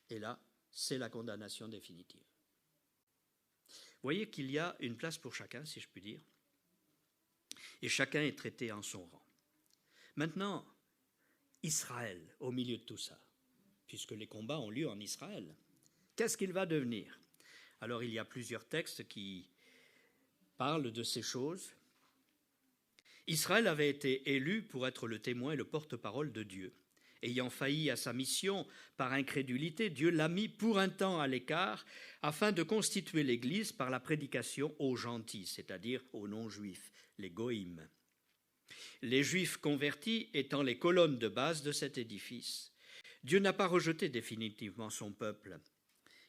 Et là, c'est la condamnation définitive. Vous voyez qu'il y a une place pour chacun, si je puis dire, et chacun est traité en son rang. Maintenant, Israël, au milieu de tout ça, puisque les combats ont lieu en Israël, qu'est-ce qu'il va devenir? Alors, il y a plusieurs textes qui parlent de ces choses. Israël avait été élu pour être le témoin et le porte-parole de Dieu. Ayant failli à sa mission par incrédulité, Dieu l'a mis pour un temps à l'écart afin de constituer l'Église par la prédication aux gentils, c'est-à-dire aux non-juifs, les goïms. Les juifs convertis étant les colonnes de base de cet édifice. Dieu n'a pas rejeté définitivement son peuple,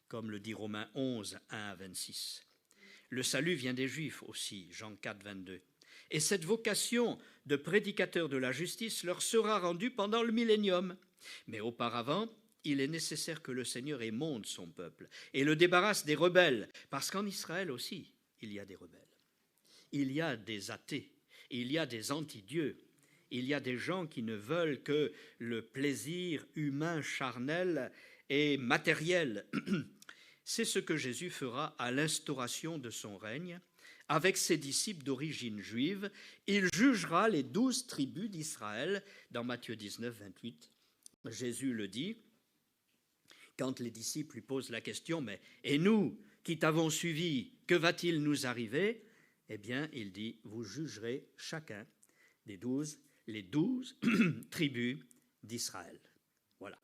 comme le dit Romains 11, 1 à 26. Le salut vient des Juifs aussi, Jean 4, 22. Et cette vocation de prédicateur de la justice leur sera rendue pendant le millénium. Mais auparavant, il est nécessaire que le Seigneur émonde son peuple et le débarrasse des rebelles, parce qu'en Israël aussi, il y a des rebelles. Il y a des athées, il y a des anti-dieux, il y a des gens qui ne veulent que le plaisir humain, charnel et matériel. C'est ce que Jésus fera à l'instauration de son règne. Avec ses disciples d'origine juive, il jugera les 12 tribus d'Israël. Dans Matthieu 19, 28, Jésus le dit, quand les disciples lui posent la question, mais et nous qui t'avons suivi, que va-t-il nous arriver? Eh bien, il dit, vous jugerez chacun des 12, les 12 tribus d'Israël. Voilà.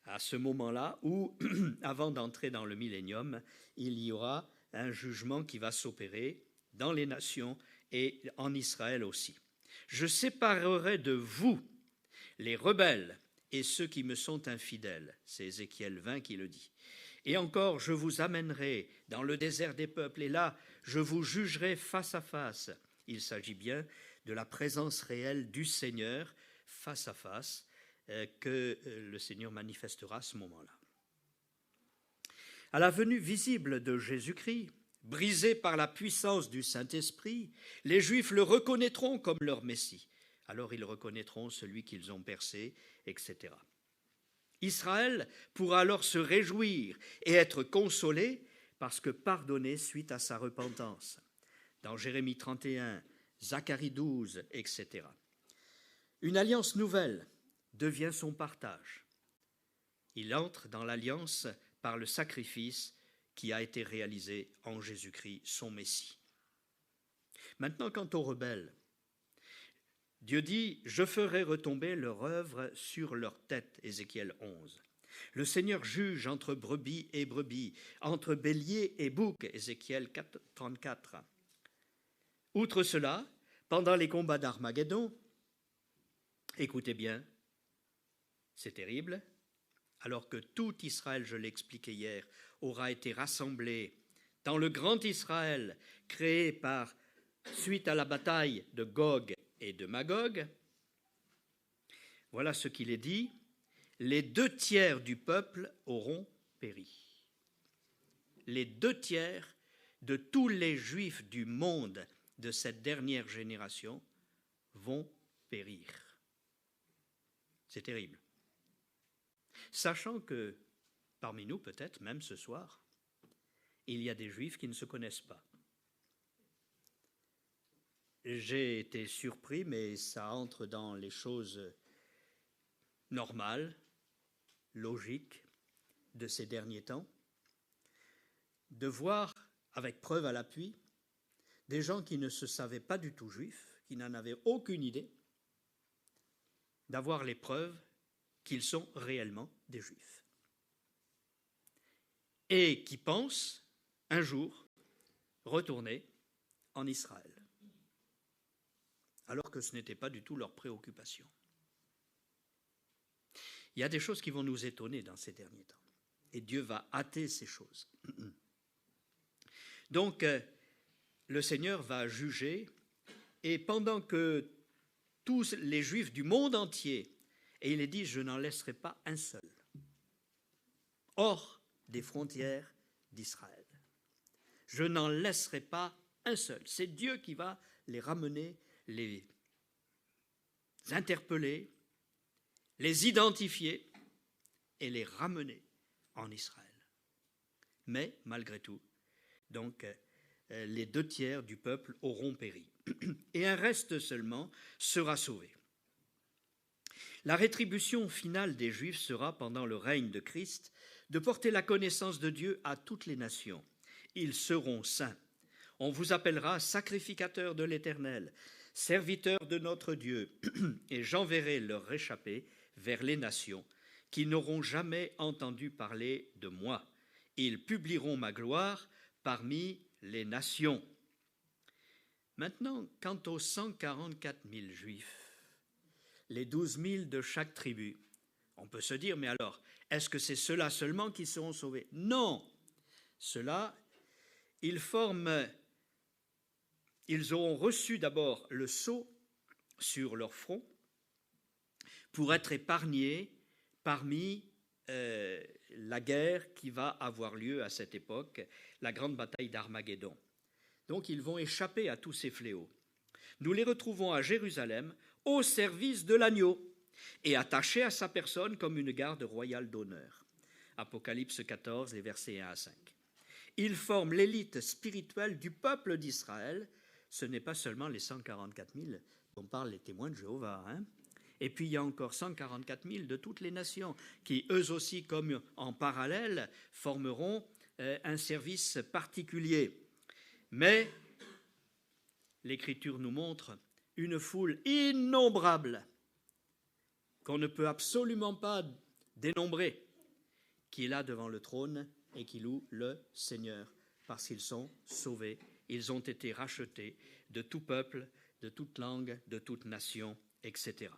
À ce moment-là où, avant d'entrer dans le millénium, il y aura un jugement qui va s'opérer dans les nations et en Israël aussi. Je séparerai de vous les rebelles et ceux qui me sont infidèles. C'est Ézéchiel 20 qui le dit. Et encore, je vous amènerai dans le désert des peuples, et là, je vous jugerai face à face. Il s'agit bien de la présence réelle du Seigneur face à face que le Seigneur manifestera à ce moment-là. À la venue visible de Jésus-Christ, brisé par la puissance du Saint-Esprit, les Juifs le reconnaîtront comme leur Messie. Alors ils reconnaîtront celui qu'ils ont percé, etc. Israël pourra alors se réjouir et être consolé parce que pardonné suite à sa repentance. Dans Jérémie 31, Zacharie 12, etc. Une alliance nouvelle devient son partage. Il entre dans l'alliance par le sacrifice qui a été réalisé en Jésus-Christ, son Messie. Maintenant, quant aux rebelles, Dieu dit « Je ferai retomber leur œuvre sur leur tête » Ézéchiel 11. Le Seigneur juge entre brebis et brebis, entre bélier et bouc Ézéchiel 34. Outre cela, pendant les combats d'Armageddon, écoutez bien, c'est terrible, alors que tout Israël, je l'expliquais hier, aura été rassemblé dans le grand Israël créé suite à la bataille de Gog et de Magog. Voilà ce qu'il est dit, les 2/3 du peuple auront péri. Les 2/3 de tous les Juifs du monde de cette dernière génération vont périr. C'est terrible. Sachant que, parmi nous peut-être, même ce soir, il y a des Juifs qui ne se connaissent pas. J'ai été surpris, mais ça entre dans les choses normales, logiques de ces derniers temps, de voir, avec preuve à l'appui, des gens qui ne se savaient pas du tout juifs, qui n'en avaient aucune idée, d'avoir les preuves qu'ils sont réellement des Juifs. Et qui pensent, un jour, retourner en Israël. Alors que ce n'était pas du tout leur préoccupation. Il y a des choses qui vont nous étonner dans ces derniers temps. Et Dieu va hâter ces choses. Donc, le Seigneur va juger, et pendant que tous les Juifs du monde entier, et il est dit, je n'en laisserai pas un seul, hors des frontières d'Israël. Je n'en laisserai pas un seul. C'est Dieu qui va les ramener, les interpeller, les identifier et les ramener en Israël. Mais, malgré tout, donc, les 2/3 du peuple auront péri. Et un reste seulement sera sauvé. La rétribution finale des Juifs sera, pendant le règne de Christ, de porter la connaissance de Dieu à toutes les nations. Ils seront saints. On vous appellera sacrificateurs de l'Éternel, serviteurs de notre Dieu, et j'enverrai leur réchappés vers les nations qui n'auront jamais entendu parler de moi. Ils publieront ma gloire parmi les nations. Maintenant, quant aux 144 000 Juifs, les 12 000 de chaque tribu, on peut se dire, mais alors, est-ce que c'est ceux-là seulement qui seront sauvés? Non, ceux-là, ils auront reçu d'abord le sceau sur leur front pour être épargnés parmi la guerre qui va avoir lieu à cette époque, la grande bataille d'Armageddon. Donc ils vont échapper à tous ces fléaux. Nous les retrouvons à Jérusalem au service de l'agneau et attachés à sa personne comme une garde royale d'honneur. Apocalypse 14, les versets 1 à 5. Ils forment l'élite spirituelle du peuple d'Israël. Ce n'est pas seulement les 144 000 dont parlent les témoins de Jéhovah. Et puis il y a encore 144 000 de toutes les nations qui, eux aussi, comme en parallèle, formeront un service particulier. Mais l'Écriture nous montre une foule innombrable qu'on ne peut absolument pas dénombrer, qui est là devant le trône et qui loue le Seigneur, parce qu'ils sont sauvés, ils ont été rachetés de tout peuple, de toute langue, de toute nation, etc.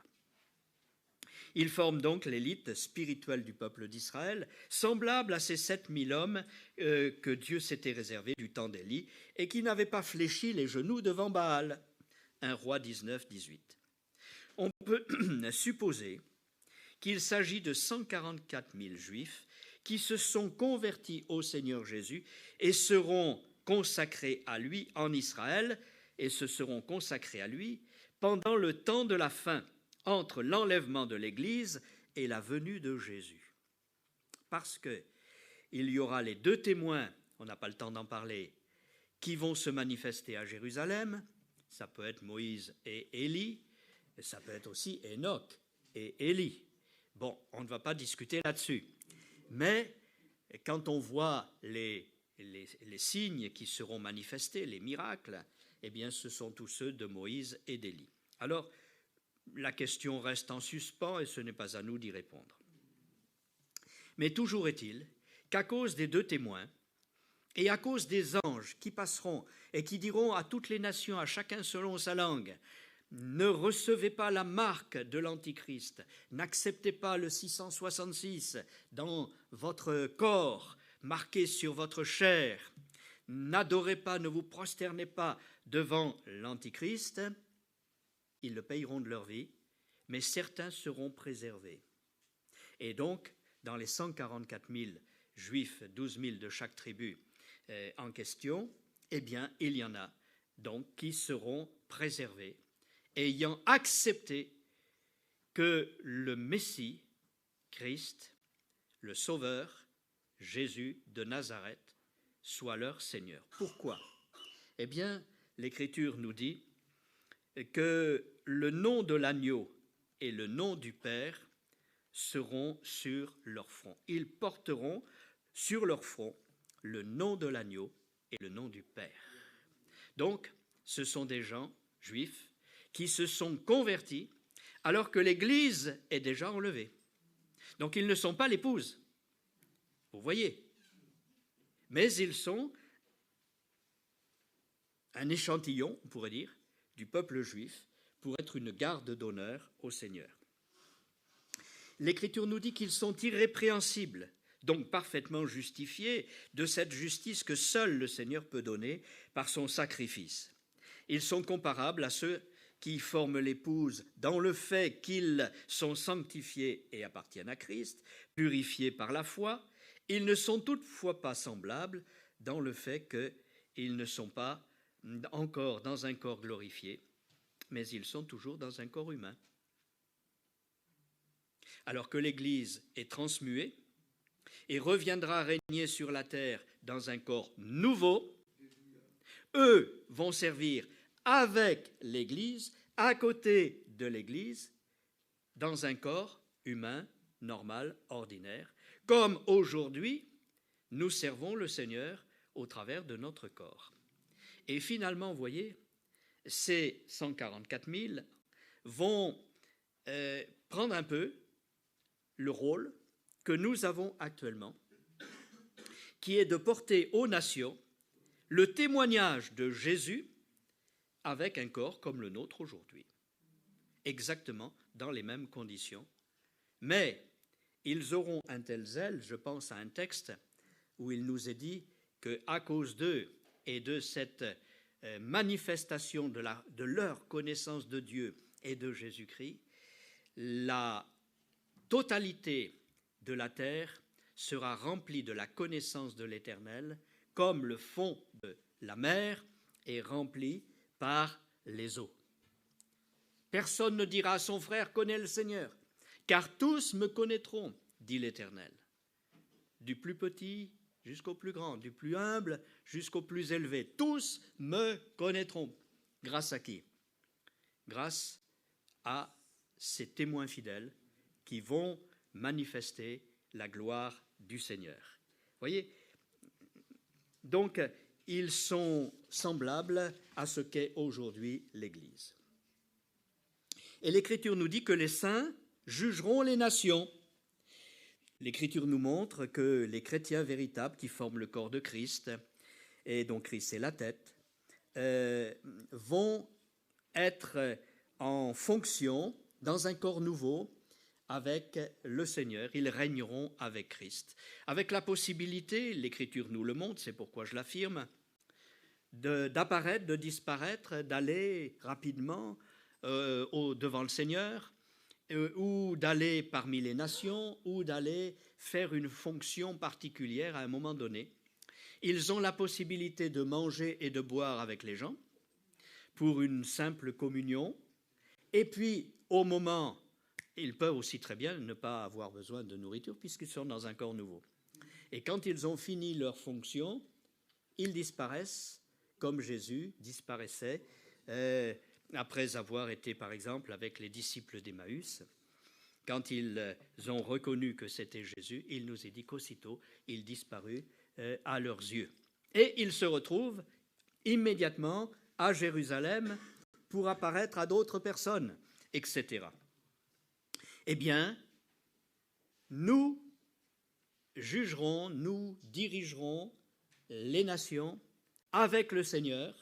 Ils forment donc l'élite spirituelle du peuple d'Israël, semblable à ces 7 000 hommes que Dieu s'était réservés du temps d'Élie et qui n'avaient pas fléchi les genoux devant Baal. 1 Roi 19, 18. On peut supposer qu'il s'agit de 144 000 Juifs qui se sont convertis au Seigneur Jésus et seront consacrés à lui en Israël, et se seront consacrés à lui pendant le temps de la fin, entre l'enlèvement de l'Église et la venue de Jésus. Parce qu'il y aura les 2 témoins, on n'a pas le temps d'en parler, qui vont se manifester à Jérusalem. Ça peut être Moïse et Élie, et ça peut être aussi Enoch et Élie. Bon, on ne va pas discuter là-dessus. Mais quand on voit les signes qui seront manifestés, les miracles, eh bien, ce sont tous ceux de Moïse et d'Élie. Alors, la question reste en suspens et ce n'est pas à nous d'y répondre. Mais toujours est-il qu'à cause des 2 témoins et à cause des anges qui passeront et qui diront à toutes les nations, à chacun selon sa langue, ne recevez pas la marque de l'Antichrist, n'acceptez pas le 666 dans votre corps, marqué sur votre chair, n'adorez pas, ne vous prosternez pas devant l'Antichrist. Ils le payeront de leur vie, mais certains seront préservés. Et donc, dans les 144 000 Juifs, 12 000 de chaque tribu en question, eh bien, il y en a donc qui seront préservés, ayant accepté que le Messie, Christ, le Sauveur, Jésus de Nazareth, soit leur Seigneur. Pourquoi? Eh bien, l'Écriture nous dit que le nom de l'agneau et le nom du Père seront sur leur front. Ils porteront sur leur front le nom de l'agneau et le nom du Père. Donc, ce sont des gens juifs qui se sont convertis alors que l'Église est déjà enlevée. Donc, ils ne sont pas l'épouse, vous voyez, mais ils sont un échantillon, on pourrait dire, du peuple juif pour être une garde d'honneur au Seigneur. L'Écriture nous dit qu'ils sont irrépréhensibles, donc parfaitement justifiés de cette justice que seul le Seigneur peut donner par son sacrifice. Ils sont comparables à ceux qui forment l'épouse dans le fait qu'ils sont sanctifiés et appartiennent à Christ, purifiés par la foi. Ils ne sont toutefois pas semblables dans le fait qu'ils ne sont pas encore dans un corps glorifié, mais ils sont toujours dans un corps humain. Alors que l'Église est transmuée et reviendra régner sur la terre dans un corps nouveau, eux vont servir avec l'Église, à côté de l'Église, dans un corps humain, normal, ordinaire, comme aujourd'hui, nous servons le Seigneur au travers de notre corps. Et finalement, vous voyez, ces 144 000 vont prendre un peu le rôle que nous avons actuellement, qui est de porter aux nations le témoignage de Jésus avec un corps comme le nôtre aujourd'hui, exactement dans les mêmes conditions. Mais ils auront un tel zèle, je pense à un texte où il nous est dit qu'à cause d'eux et de cette manifestation de leur connaissance de Dieu et de Jésus-Christ, la totalité de la terre sera remplie de la connaissance de l'Éternel, comme le fond de la mer est rempli par les eaux. Personne ne dira à son frère « Connais le Seigneur », car tous me connaîtront, dit l'Éternel, du plus petit jusqu'au plus grand, du plus humble jusqu'au plus élevé. Tous me connaîtront. Grâce à qui? Grâce à ces témoins fidèles qui vont manifester la gloire du Seigneur. Voyez? Donc, ils sont semblables à ce qu'est aujourd'hui l'Église. Et l'Écriture nous dit que les saints jugeront les nations. L'Écriture nous montre que les chrétiens véritables qui forment le corps de Christ, et dont Christ est la tête, vont être en fonction dans un corps nouveau avec le Seigneur. Ils régneront avec Christ, avec la possibilité, l'Écriture nous le montre, c'est pourquoi je l'affirme, d'apparaître, de disparaître, d'aller rapidement devant le Seigneur, ou d'aller parmi les nations, ou d'aller faire une fonction particulière à un moment donné. Ils ont la possibilité de manger et de boire avec les gens pour une simple communion, et puis au moment, ils peuvent aussi très bien ne pas avoir besoin de nourriture puisqu'ils sont dans un corps nouveau. Et quand ils ont fini leur fonction, ils disparaissent comme Jésus disparaissait après avoir été, par exemple, avec les disciples d'Emmaüs. Quand ils ont reconnu que c'était Jésus, il nous est dit qu'aussitôt, il disparut à leurs yeux. Et ils se retrouvent immédiatement à Jérusalem pour apparaître à d'autres personnes, etc. Eh bien, nous jugerons, nous dirigerons les nations avec le Seigneur,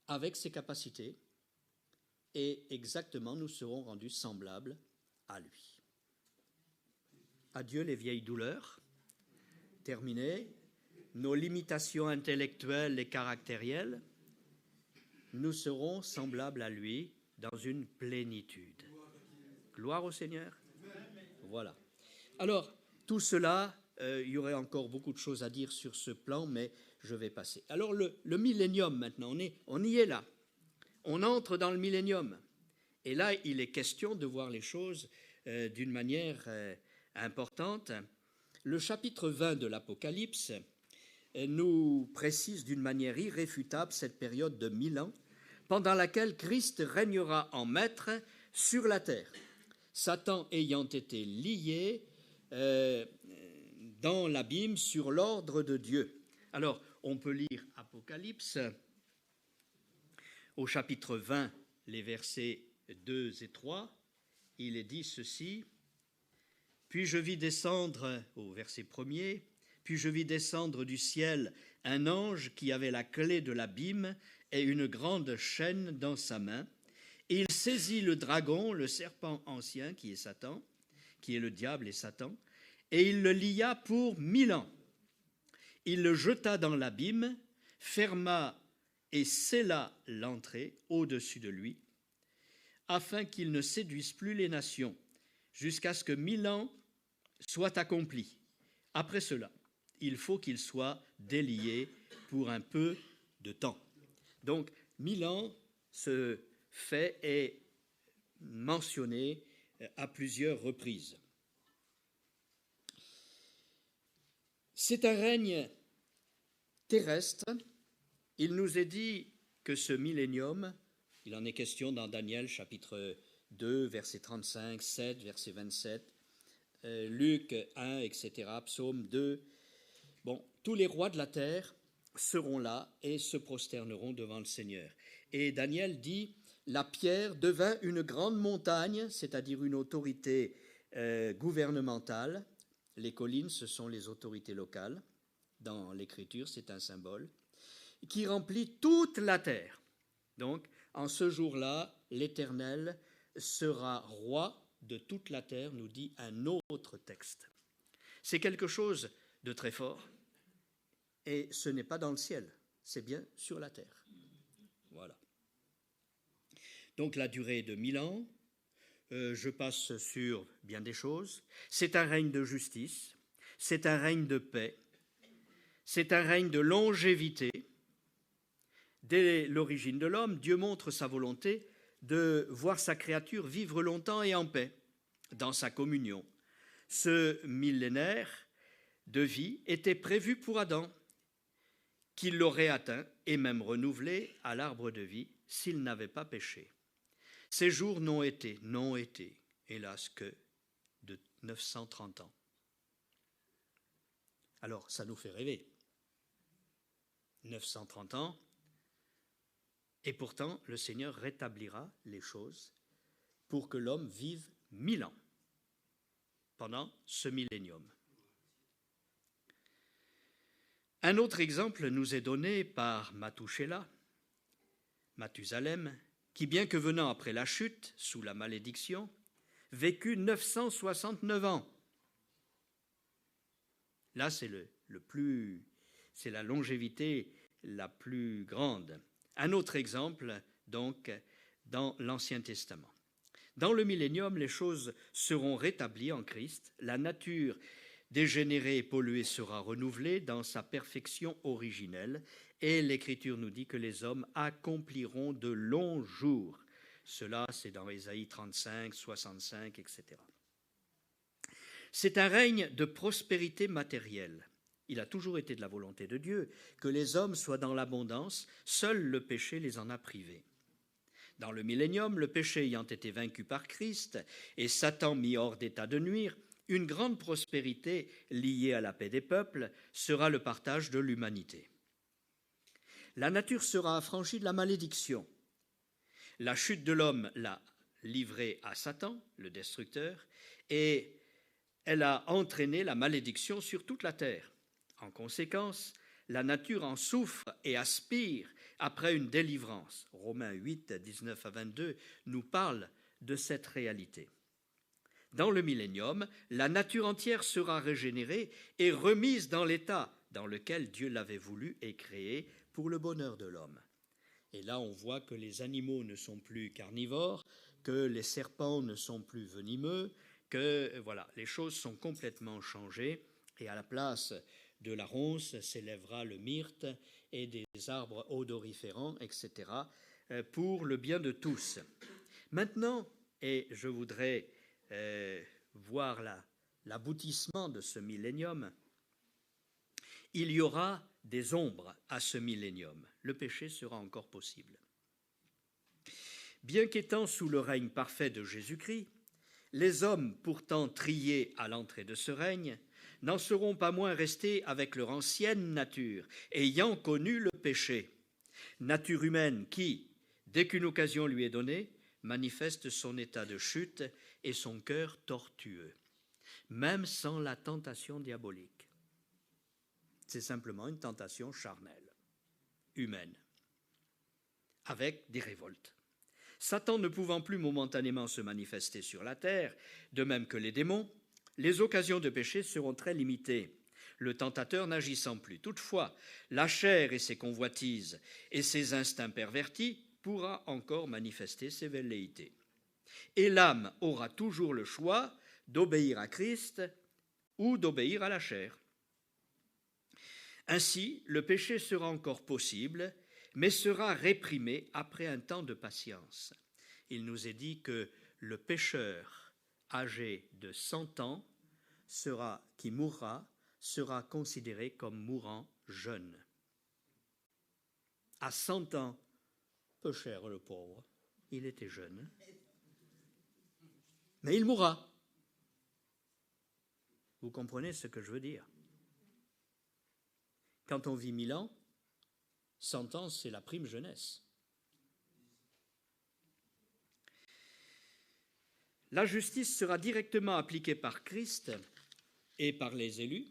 avec ses capacités, et exactement nous serons rendus semblables à lui. Adieu les vieilles douleurs, terminées, nos limitations intellectuelles et caractérielles, nous serons semblables à lui dans une plénitude. Gloire au Seigneur. Voilà. Alors, tout cela, il y aurait encore beaucoup de choses à dire sur ce plan, mais je vais passer. Alors, le millénium, maintenant, on y est là. On entre dans le millénium. Et là, il est question de voir les choses d'une manière importante. Le chapitre 20 de l'Apocalypse nous précise d'une manière irréfutable cette période de 1000 ans pendant laquelle Christ régnera en maître sur la terre, Satan ayant été lié dans l'abîme sur l'ordre de Dieu. Alors, on peut lire Apocalypse au chapitre 20, les versets 2 et 3. Il est dit ceci: « Puis je vis descendre, au verset 1er, puis je vis descendre du ciel un ange qui avait la clé de l'abîme et une grande chaîne dans sa main. Et il saisit le dragon, le serpent ancien, qui est Satan, qui est le diable et Satan, et il le lia pour 1000 ans. Il le jeta dans l'abîme, ferma et scella l'entrée au-dessus de lui, afin qu'il ne séduise plus les nations, jusqu'à ce que 1000 ans soient accomplis. Après cela, il faut qu'il soit délié pour un peu de temps. » Donc, 1000 ans, ce fait est mentionné à plusieurs reprises. C'est un règne terrestre. Il nous est dit que ce millénium, il en est question dans Daniel chapitre 2, verset 35, 7, verset 27, Luc 1, etc., Psaume 2. Bon, tous les rois de la terre seront là et se prosterneront devant le Seigneur. Et Daniel dit: la pierre devint une grande montagne, c'est-à-dire une autorité gouvernementale. Les collines, ce sont les autorités locales. Dans l'Écriture, c'est un symbole qui remplit toute la terre. Donc, en ce jour-là, l'Éternel sera roi de toute la terre, nous dit un autre texte. C'est quelque chose de très fort, et ce n'est pas dans le ciel, c'est bien sur la terre. Voilà. Donc la durée est de 1000 ans. Je passe sur bien des choses. C'est un règne de justice, c'est un règne de paix, c'est un règne de longévité. Dès l'origine de l'homme, Dieu montre sa volonté de voir sa créature vivre longtemps et en paix, dans sa communion. Ce millénaire de vie était prévu pour Adam, qu'il l'aurait atteint et même renouvelé à l'arbre de vie s'il n'avait pas péché. Ces jours n'ont été, hélas, que de 930 ans. Alors, ça nous fait rêver. 930 ans, et pourtant, le Seigneur rétablira les choses pour que l'homme vive 1000 ans pendant ce millénium. Un autre exemple nous est donné par Mathusalem, qui, bien que venant après la chute, sous la malédiction, vécut 969 ans. Là, c'est c'est la longévité la plus grande. Un autre exemple, donc, dans l'Ancien Testament. Dans le millénium, les choses seront rétablies en Christ. La nature dégénérée et polluée sera renouvelée dans sa perfection originelle. Et l'Écriture nous dit que les hommes accompliront de longs jours. Cela, c'est dans Ésaïe 35, 65, etc. C'est un règne de prospérité matérielle. Il a toujours été de la volonté de Dieu que les hommes soient dans l'abondance. Seul le péché les en a privés. Dans le millénium, le péché ayant été vaincu par Christ et Satan mis hors d'état de nuire, une grande prospérité liée à la paix des peuples sera le partage de l'humanité. La nature sera affranchie de la malédiction. La chute de l'homme l'a livrée à Satan, le destructeur, et elle a entraîné la malédiction sur toute la terre. En conséquence, la nature en souffre et aspire après une délivrance. Romains 8, 19 à 22 nous parle de cette réalité. Dans le millénium, la nature entière sera régénérée et remise dans l'état dans lequel Dieu l'avait voulu et créé pour le bonheur de l'homme. Et là, on voit que les animaux ne sont plus carnivores, que les serpents ne sont plus venimeux, que voilà, les choses sont complètement changées, et à la place de la ronce s'élèvera le myrte et des arbres odoriférants, etc., pour le bien de tous. Maintenant, et je voudrais voir l'aboutissement de ce millénium, il y aura des ombres à ce millénium. Le péché sera encore possible. Bien qu'étant sous le règne parfait de Jésus-Christ, les hommes pourtant triés à l'entrée de ce règne n'en seront pas moins restés avec leur ancienne nature, ayant connu le péché, nature humaine qui, dès qu'une occasion lui est donnée, manifeste son état de chute et son cœur tortueux, même sans la tentation diabolique. C'est simplement une tentation charnelle, humaine, avec des révoltes. Satan ne pouvant plus momentanément se manifester sur la terre, de même que les démons, les occasions de péché seront très limitées, le tentateur n'agissant plus. Toutefois, la chair et ses convoitises et ses instincts pervertis pourra encore manifester ses velléités. Et l'âme aura toujours le choix d'obéir à Christ ou d'obéir à la chair. Ainsi, le péché sera encore possible, mais sera réprimé après un temps de patience. Il nous est dit que le pécheur âgé de 100 ans qui mourra sera considéré comme mourant jeune. À 100 ans, peu cher le pauvre, il était jeune, mais il mourra. Vous comprenez ce que je veux dire? Quand on vit 1000 ans, 100 ans, c'est la prime jeunesse. La justice sera directement appliquée par Christ et par les élus.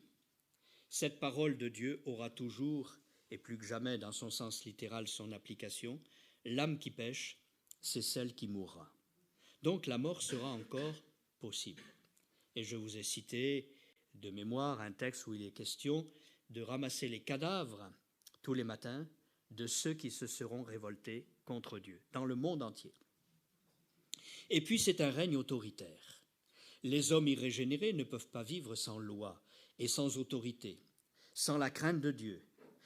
Cette parole de Dieu aura toujours, et plus que jamais dans son sens littéral, son application. L'âme qui pêche, c'est celle qui mourra. Donc la mort sera encore possible. Et je vous ai cité de mémoire un texte où il est question de ramasser les cadavres tous les matins de ceux qui se seront révoltés contre Dieu, dans le monde entier. Et puis c'est un règne autoritaire. Les hommes irrégénérés ne peuvent pas vivre sans loi et sans autorité, sans la crainte de Dieu.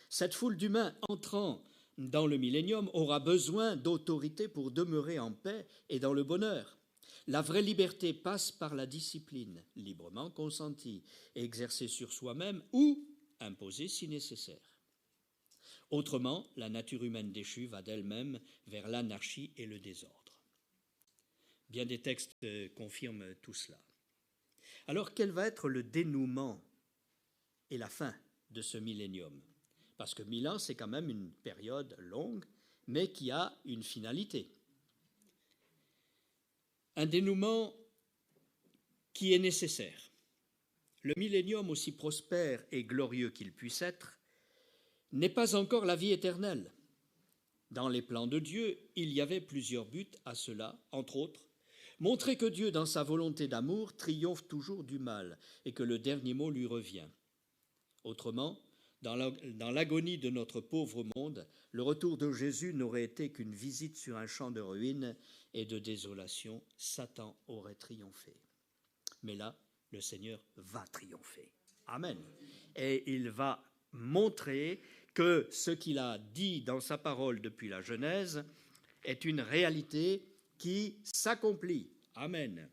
Cette foule d'humains entrant dans le millénium aura besoin d'autorité pour demeurer en paix et dans le bonheur. La vraie liberté passe par la discipline, librement consentie, et exercée sur soi-même ou imposée si nécessaire. Autrement, la nature humaine déchue va d'elle-même vers l'anarchie et le désordre. Bien des textes confirment tout cela. Alors, quel va être le dénouement et la fin de ce millénium? Parce que 1000 ans, c'est quand même une période longue, mais qui a une finalité. Un dénouement qui est nécessaire. Le millénium, aussi prospère et glorieux qu'il puisse être, n'est pas encore la vie éternelle. Dans les plans de Dieu, il y avait plusieurs buts à cela, entre autres, montrer que Dieu, dans sa volonté d'amour, triomphe toujours du mal et que le dernier mot lui revient. Autrement, dans l'agonie de notre pauvre monde, le retour de Jésus n'aurait été qu'une visite sur un champ de ruines et de désolation. Satan aurait triomphé. Mais là, le Seigneur va triompher. Amen. Et il va montrer que ce qu'il a dit dans sa parole depuis la Genèse est une réalité qui s'accomplit. Amen.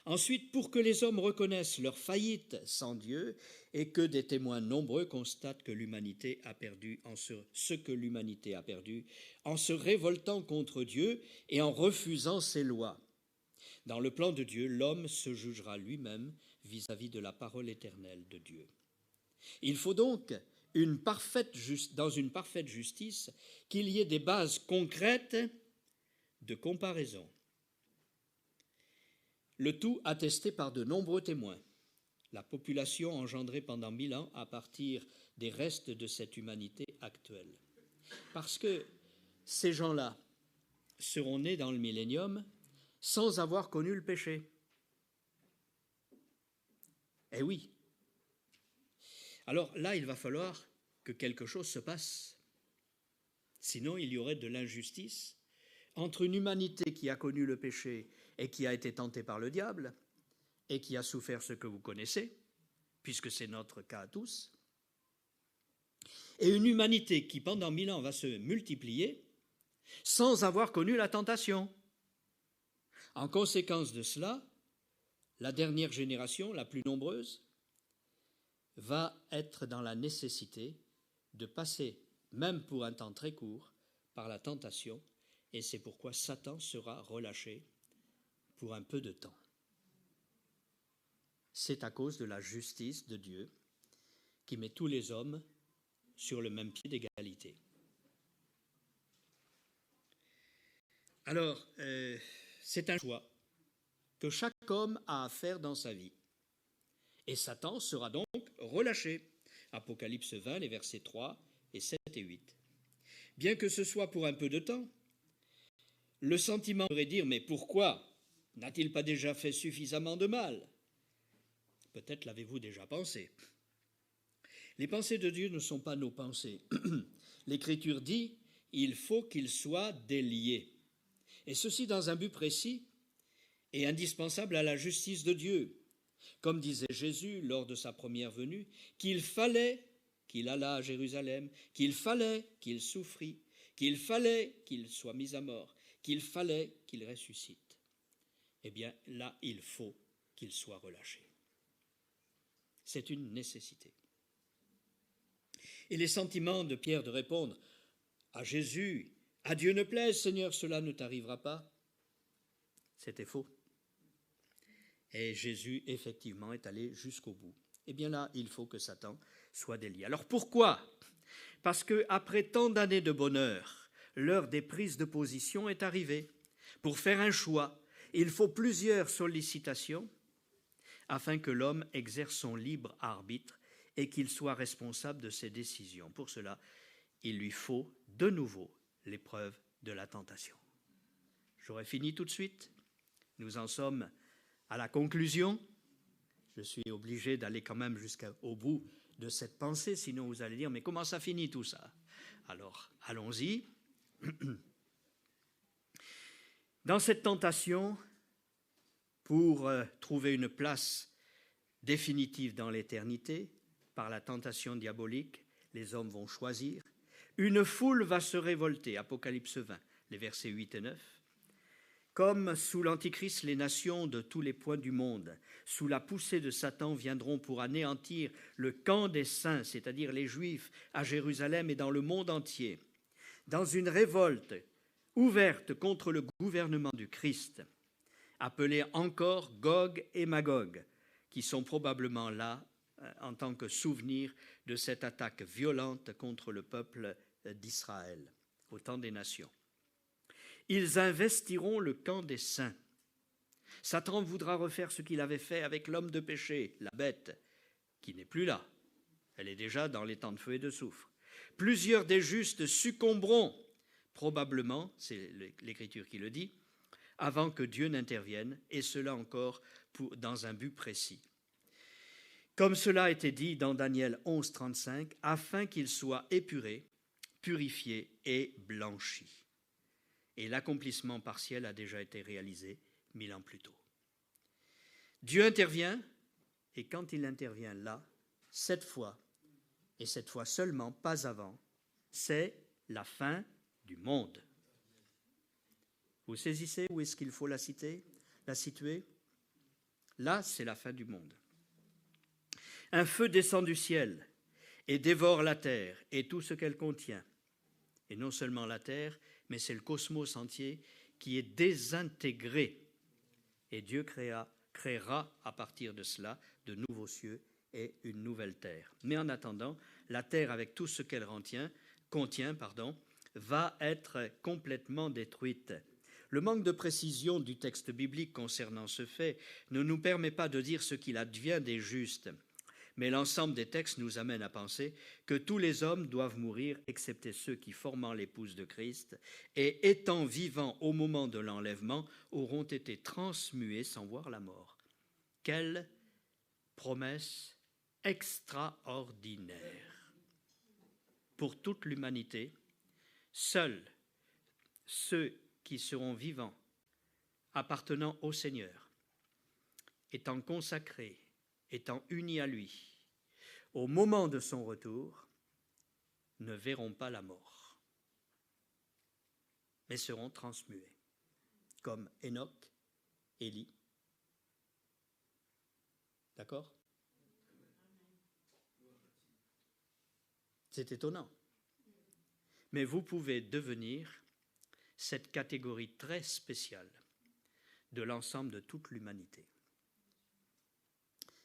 Ensuite, pour que les hommes reconnaissent leur faillite sans Dieu et que des témoins nombreux constatent que l'humanité a perdu ce que l'humanité a perdu en se révoltant contre Dieu et en refusant ses lois. Dans le plan de Dieu, l'homme se jugera lui-même vis-à-vis de la parole éternelle de Dieu. Il faut donc, dans une parfaite justice, qu'il y ait des bases concrètes de comparaison. Le tout attesté par de nombreux témoins. La population engendrée pendant 1000 ans à partir des restes de cette humanité actuelle. Parce que ces gens-là seront nés dans le millénium sans avoir connu le péché. Eh oui. Alors là, il va falloir que quelque chose se passe. Sinon, il y aurait de l'injustice entre une humanité qui a connu le péché et qui a été tentée par le diable et qui a souffert ce que vous connaissez, puisque c'est notre cas à tous, et une humanité qui, pendant 1000 ans, va se multiplier sans avoir connu la tentation. En conséquence de cela, la dernière génération, la plus nombreuse, va être dans la nécessité de passer, même pour un temps très court, par la tentation, et c'est pourquoi Satan sera relâché pour un peu de temps. C'est à cause de la justice de Dieu qui met tous les hommes sur le même pied d'égalité. Alors, c'est un choix que chaque homme a à faire dans sa vie. Et Satan sera donc relâché. Apocalypse 20, les versets 3 et 7 et 8. Bien que ce soit pour un peu de temps, le sentiment pourrait dire, mais pourquoi n'a-t-il pas déjà fait suffisamment de mal? Peut-être l'avez-vous déjà pensé. Les pensées de Dieu ne sont pas nos pensées. L'Écriture dit, il faut qu'ils soient déliés. Et ceci dans un but précis et indispensable à la justice de Dieu. Comme disait Jésus lors de sa première venue, qu'il fallait qu'il allât à Jérusalem, qu'il fallait qu'il souffrit, qu'il fallait qu'il soit mis à mort, qu'il fallait qu'il ressuscite. Eh bien, là, il faut qu'il soit relâché. C'est une nécessité. Et les sentiments de Pierre de répondre à Jésus, « À Dieu ne plaise, Seigneur, cela ne t'arrivera pas », c'était faux. Et Jésus, effectivement, est allé jusqu'au bout. Eh bien là, il faut que Satan soit délié. Alors pourquoi? Parce qu'après tant d'années de bonheur, l'heure des prises de position est arrivée. Pour faire un choix, il faut plusieurs sollicitations afin que l'homme exerce son libre arbitre et qu'il soit responsable de ses décisions. Pour cela, il lui faut de nouveau l'épreuve de la tentation. J'aurai fini tout de suite. Nous en sommes à la conclusion. Je suis obligé d'aller quand même jusqu'au bout de cette pensée, sinon vous allez dire, mais comment ça finit tout ça? Alors, allons-y. Dans cette tentation, pour trouver une place définitive dans l'éternité, par la tentation diabolique, les hommes vont choisir. Une foule va se révolter, Apocalypse 20, les versets 8 et 9. Comme sous l'Antichrist, les nations de tous les points du monde, sous la poussée de Satan, viendront pour anéantir le camp des saints, c'est-à-dire les Juifs, à Jérusalem et dans le monde entier, dans une révolte ouverte contre le gouvernement du Christ, appelée encore Gog et Magog, qui sont probablement là en tant que souvenir de cette attaque violente contre le peuple d'Israël, au temps des nations. Ils investiront le camp des saints. Satan voudra refaire ce qu'il avait fait avec l'homme de péché, la bête, qui n'est plus là. Elle est déjà dans les temps de feu et de soufre. Plusieurs des justes succomberont, probablement, c'est l'Écriture qui le dit, avant que Dieu n'intervienne, et cela encore dans un but précis. Comme cela a été dit dans Daniel 11, 35, afin qu'il soit épuré, purifié et blanchi. Et l'accomplissement partiel a déjà été réalisé 1000 ans plus tôt. Dieu intervient, et quand il intervient là, cette fois, et cette fois seulement, pas avant, c'est la fin du monde. Vous saisissez où est-ce qu'il faut la situer? Là, c'est la fin du monde. Un feu descend du ciel et dévore la terre et tout ce qu'elle contient. Et non seulement la terre, mais c'est le cosmos entier qui est désintégré. Et Dieu créera à partir de cela de nouveaux cieux et une nouvelle terre. Mais en attendant, la terre avec tout ce qu'elle contient, va être complètement détruite. Le manque de précision du texte biblique concernant ce fait ne nous permet pas de dire ce qu'il advient des justes. Mais l'ensemble des textes nous amène à penser que tous les hommes doivent mourir, excepté ceux qui, formant l'épouse de Christ, et étant vivants au moment de l'enlèvement, auront été transmués sans voir la mort. Quelle promesse extraordinaire! Pour toute l'humanité, seuls ceux qui seront vivants, appartenant au Seigneur, étant consacrés, étant unis à lui, au moment de son retour, ne verront pas la mort. mais seront transmués, comme Enoch, Élie. D'accord? C'est étonnant. Mais vous pouvez devenir cette catégorie très spéciale de l'ensemble de toute l'humanité.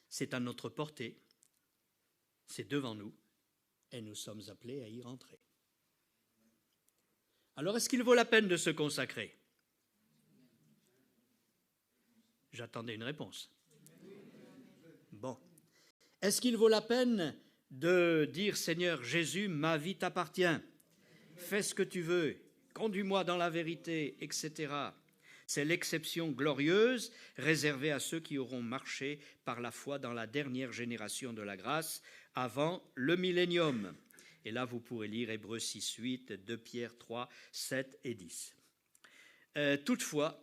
C'est à notre portée, c'est devant nous, et nous sommes appelés à y rentrer. Alors, est-ce qu'il vaut la peine de se consacrer? J'attendais une réponse. Bon. Est-ce qu'il vaut la peine de dire, Seigneur Jésus, ma vie t'appartient, fais ce que tu veux, conduis-moi dans la vérité, etc. C'est l'exception glorieuse réservée à ceux qui auront marché par la foi dans la dernière génération de la grâce avant le millénium. Et là, vous pourrez lire Hébreux 6, 8, 2 Pierre 3, 7 et 10. Toutefois,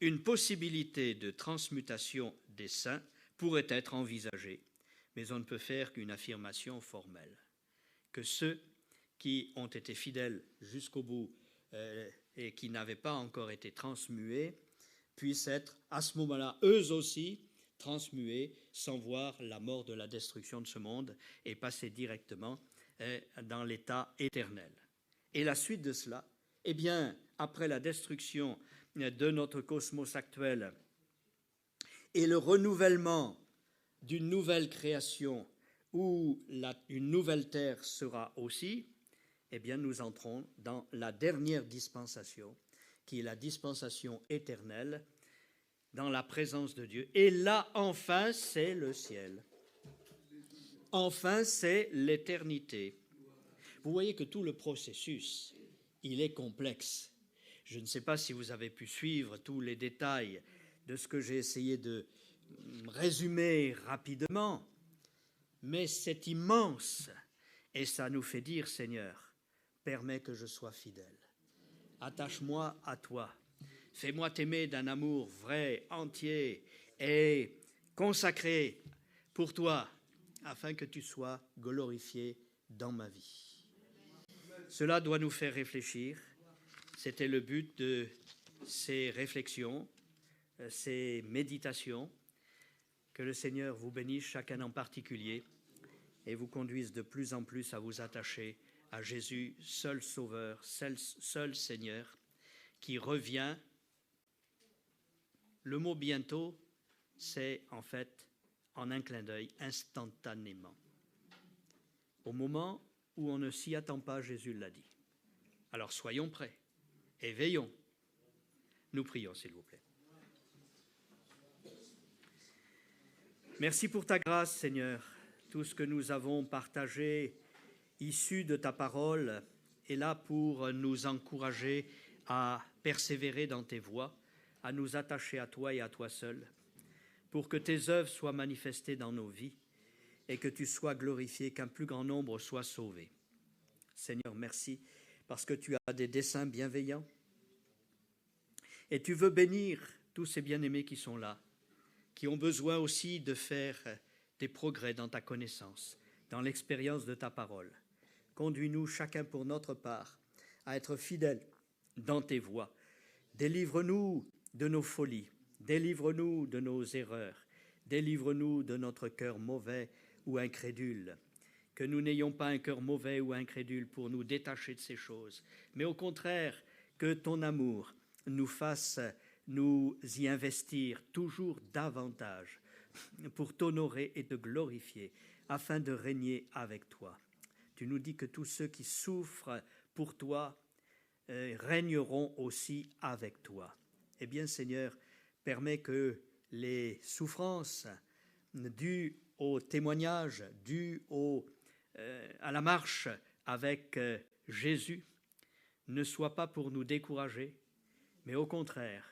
une possibilité de transmutation des saints pourrait être envisagée, mais on ne peut faire qu'une affirmation formelle, que ceux qui ont été fidèles jusqu'au bout et qui n'avaient pas encore été transmués puissent être à ce moment-là, eux aussi, transmués sans voir la mort de la destruction de ce monde et passer directement dans l'état éternel. Et la suite de cela, eh bien, après la destruction de notre cosmos actuel et le renouvellement d'une nouvelle création où une nouvelle terre sera aussi, eh bien, nous entrons dans la dernière dispensation, qui est la dispensation éternelle, dans la présence de Dieu. Et là, enfin, c'est le ciel. Enfin, c'est l'éternité. Vous voyez que tout le processus, il est complexe. Je ne sais pas si vous avez pu suivre tous les détails de ce que j'ai essayé de résumer rapidement, mais c'est immense. Et ça nous fait dire, Seigneur, permets que je sois fidèle. Attache-moi à toi. Fais-moi t'aimer d'un amour vrai, entier et consacré pour toi, afin que tu sois glorifié dans ma vie. Cela doit nous faire réfléchir. C'était le but de ces réflexions, ces méditations. Que le Seigneur vous bénisse, chacun en particulier, et vous conduise de plus en plus à vous attacher à Jésus, seul Sauveur, seul Seigneur, qui revient. Le mot bientôt, c'est en fait, en un clin d'œil, instantanément. Au moment où on ne s'y attend pas, Jésus l'a dit. Alors soyons prêts et veillons. Nous prions, s'il vous plaît. Merci pour ta grâce, Seigneur. Tout ce que nous avons partagé, issu de ta parole, est là pour nous encourager à persévérer dans tes voies, à nous attacher à toi et à toi seul, pour que tes œuvres soient manifestées dans nos vies et que tu sois glorifié, qu'un plus grand nombre soit sauvé. Seigneur, merci, parce que tu as des desseins bienveillants et tu veux bénir tous ces bien-aimés qui sont là, qui ont besoin aussi de faire des progrès dans ta connaissance, dans l'expérience de ta parole. Conduis-nous chacun pour notre part à être fidèles dans tes voies. Délivre-nous de nos folies, délivre-nous de nos erreurs, délivre-nous de notre cœur mauvais ou incrédule. Que nous n'ayons pas un cœur mauvais ou incrédule pour nous détacher de ces choses, mais au contraire, que ton amour nous fasse nous y investir toujours davantage pour t'honorer et te glorifier, afin de régner avec toi. Tu nous dis que tous ceux qui souffrent pour toi régneront aussi avec toi. Eh bien, Seigneur, permets que les souffrances dues au témoignage, dues à la marche avec Jésus, ne soient pas pour nous décourager, mais au contraire,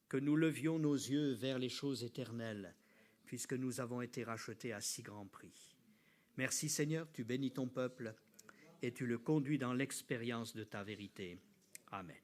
que nous levions nos yeux vers les choses éternelles, puisque nous avons été rachetés à si grand prix. Merci Seigneur, tu bénis ton peuple et tu le conduis dans l'expérience de ta vérité. Amen.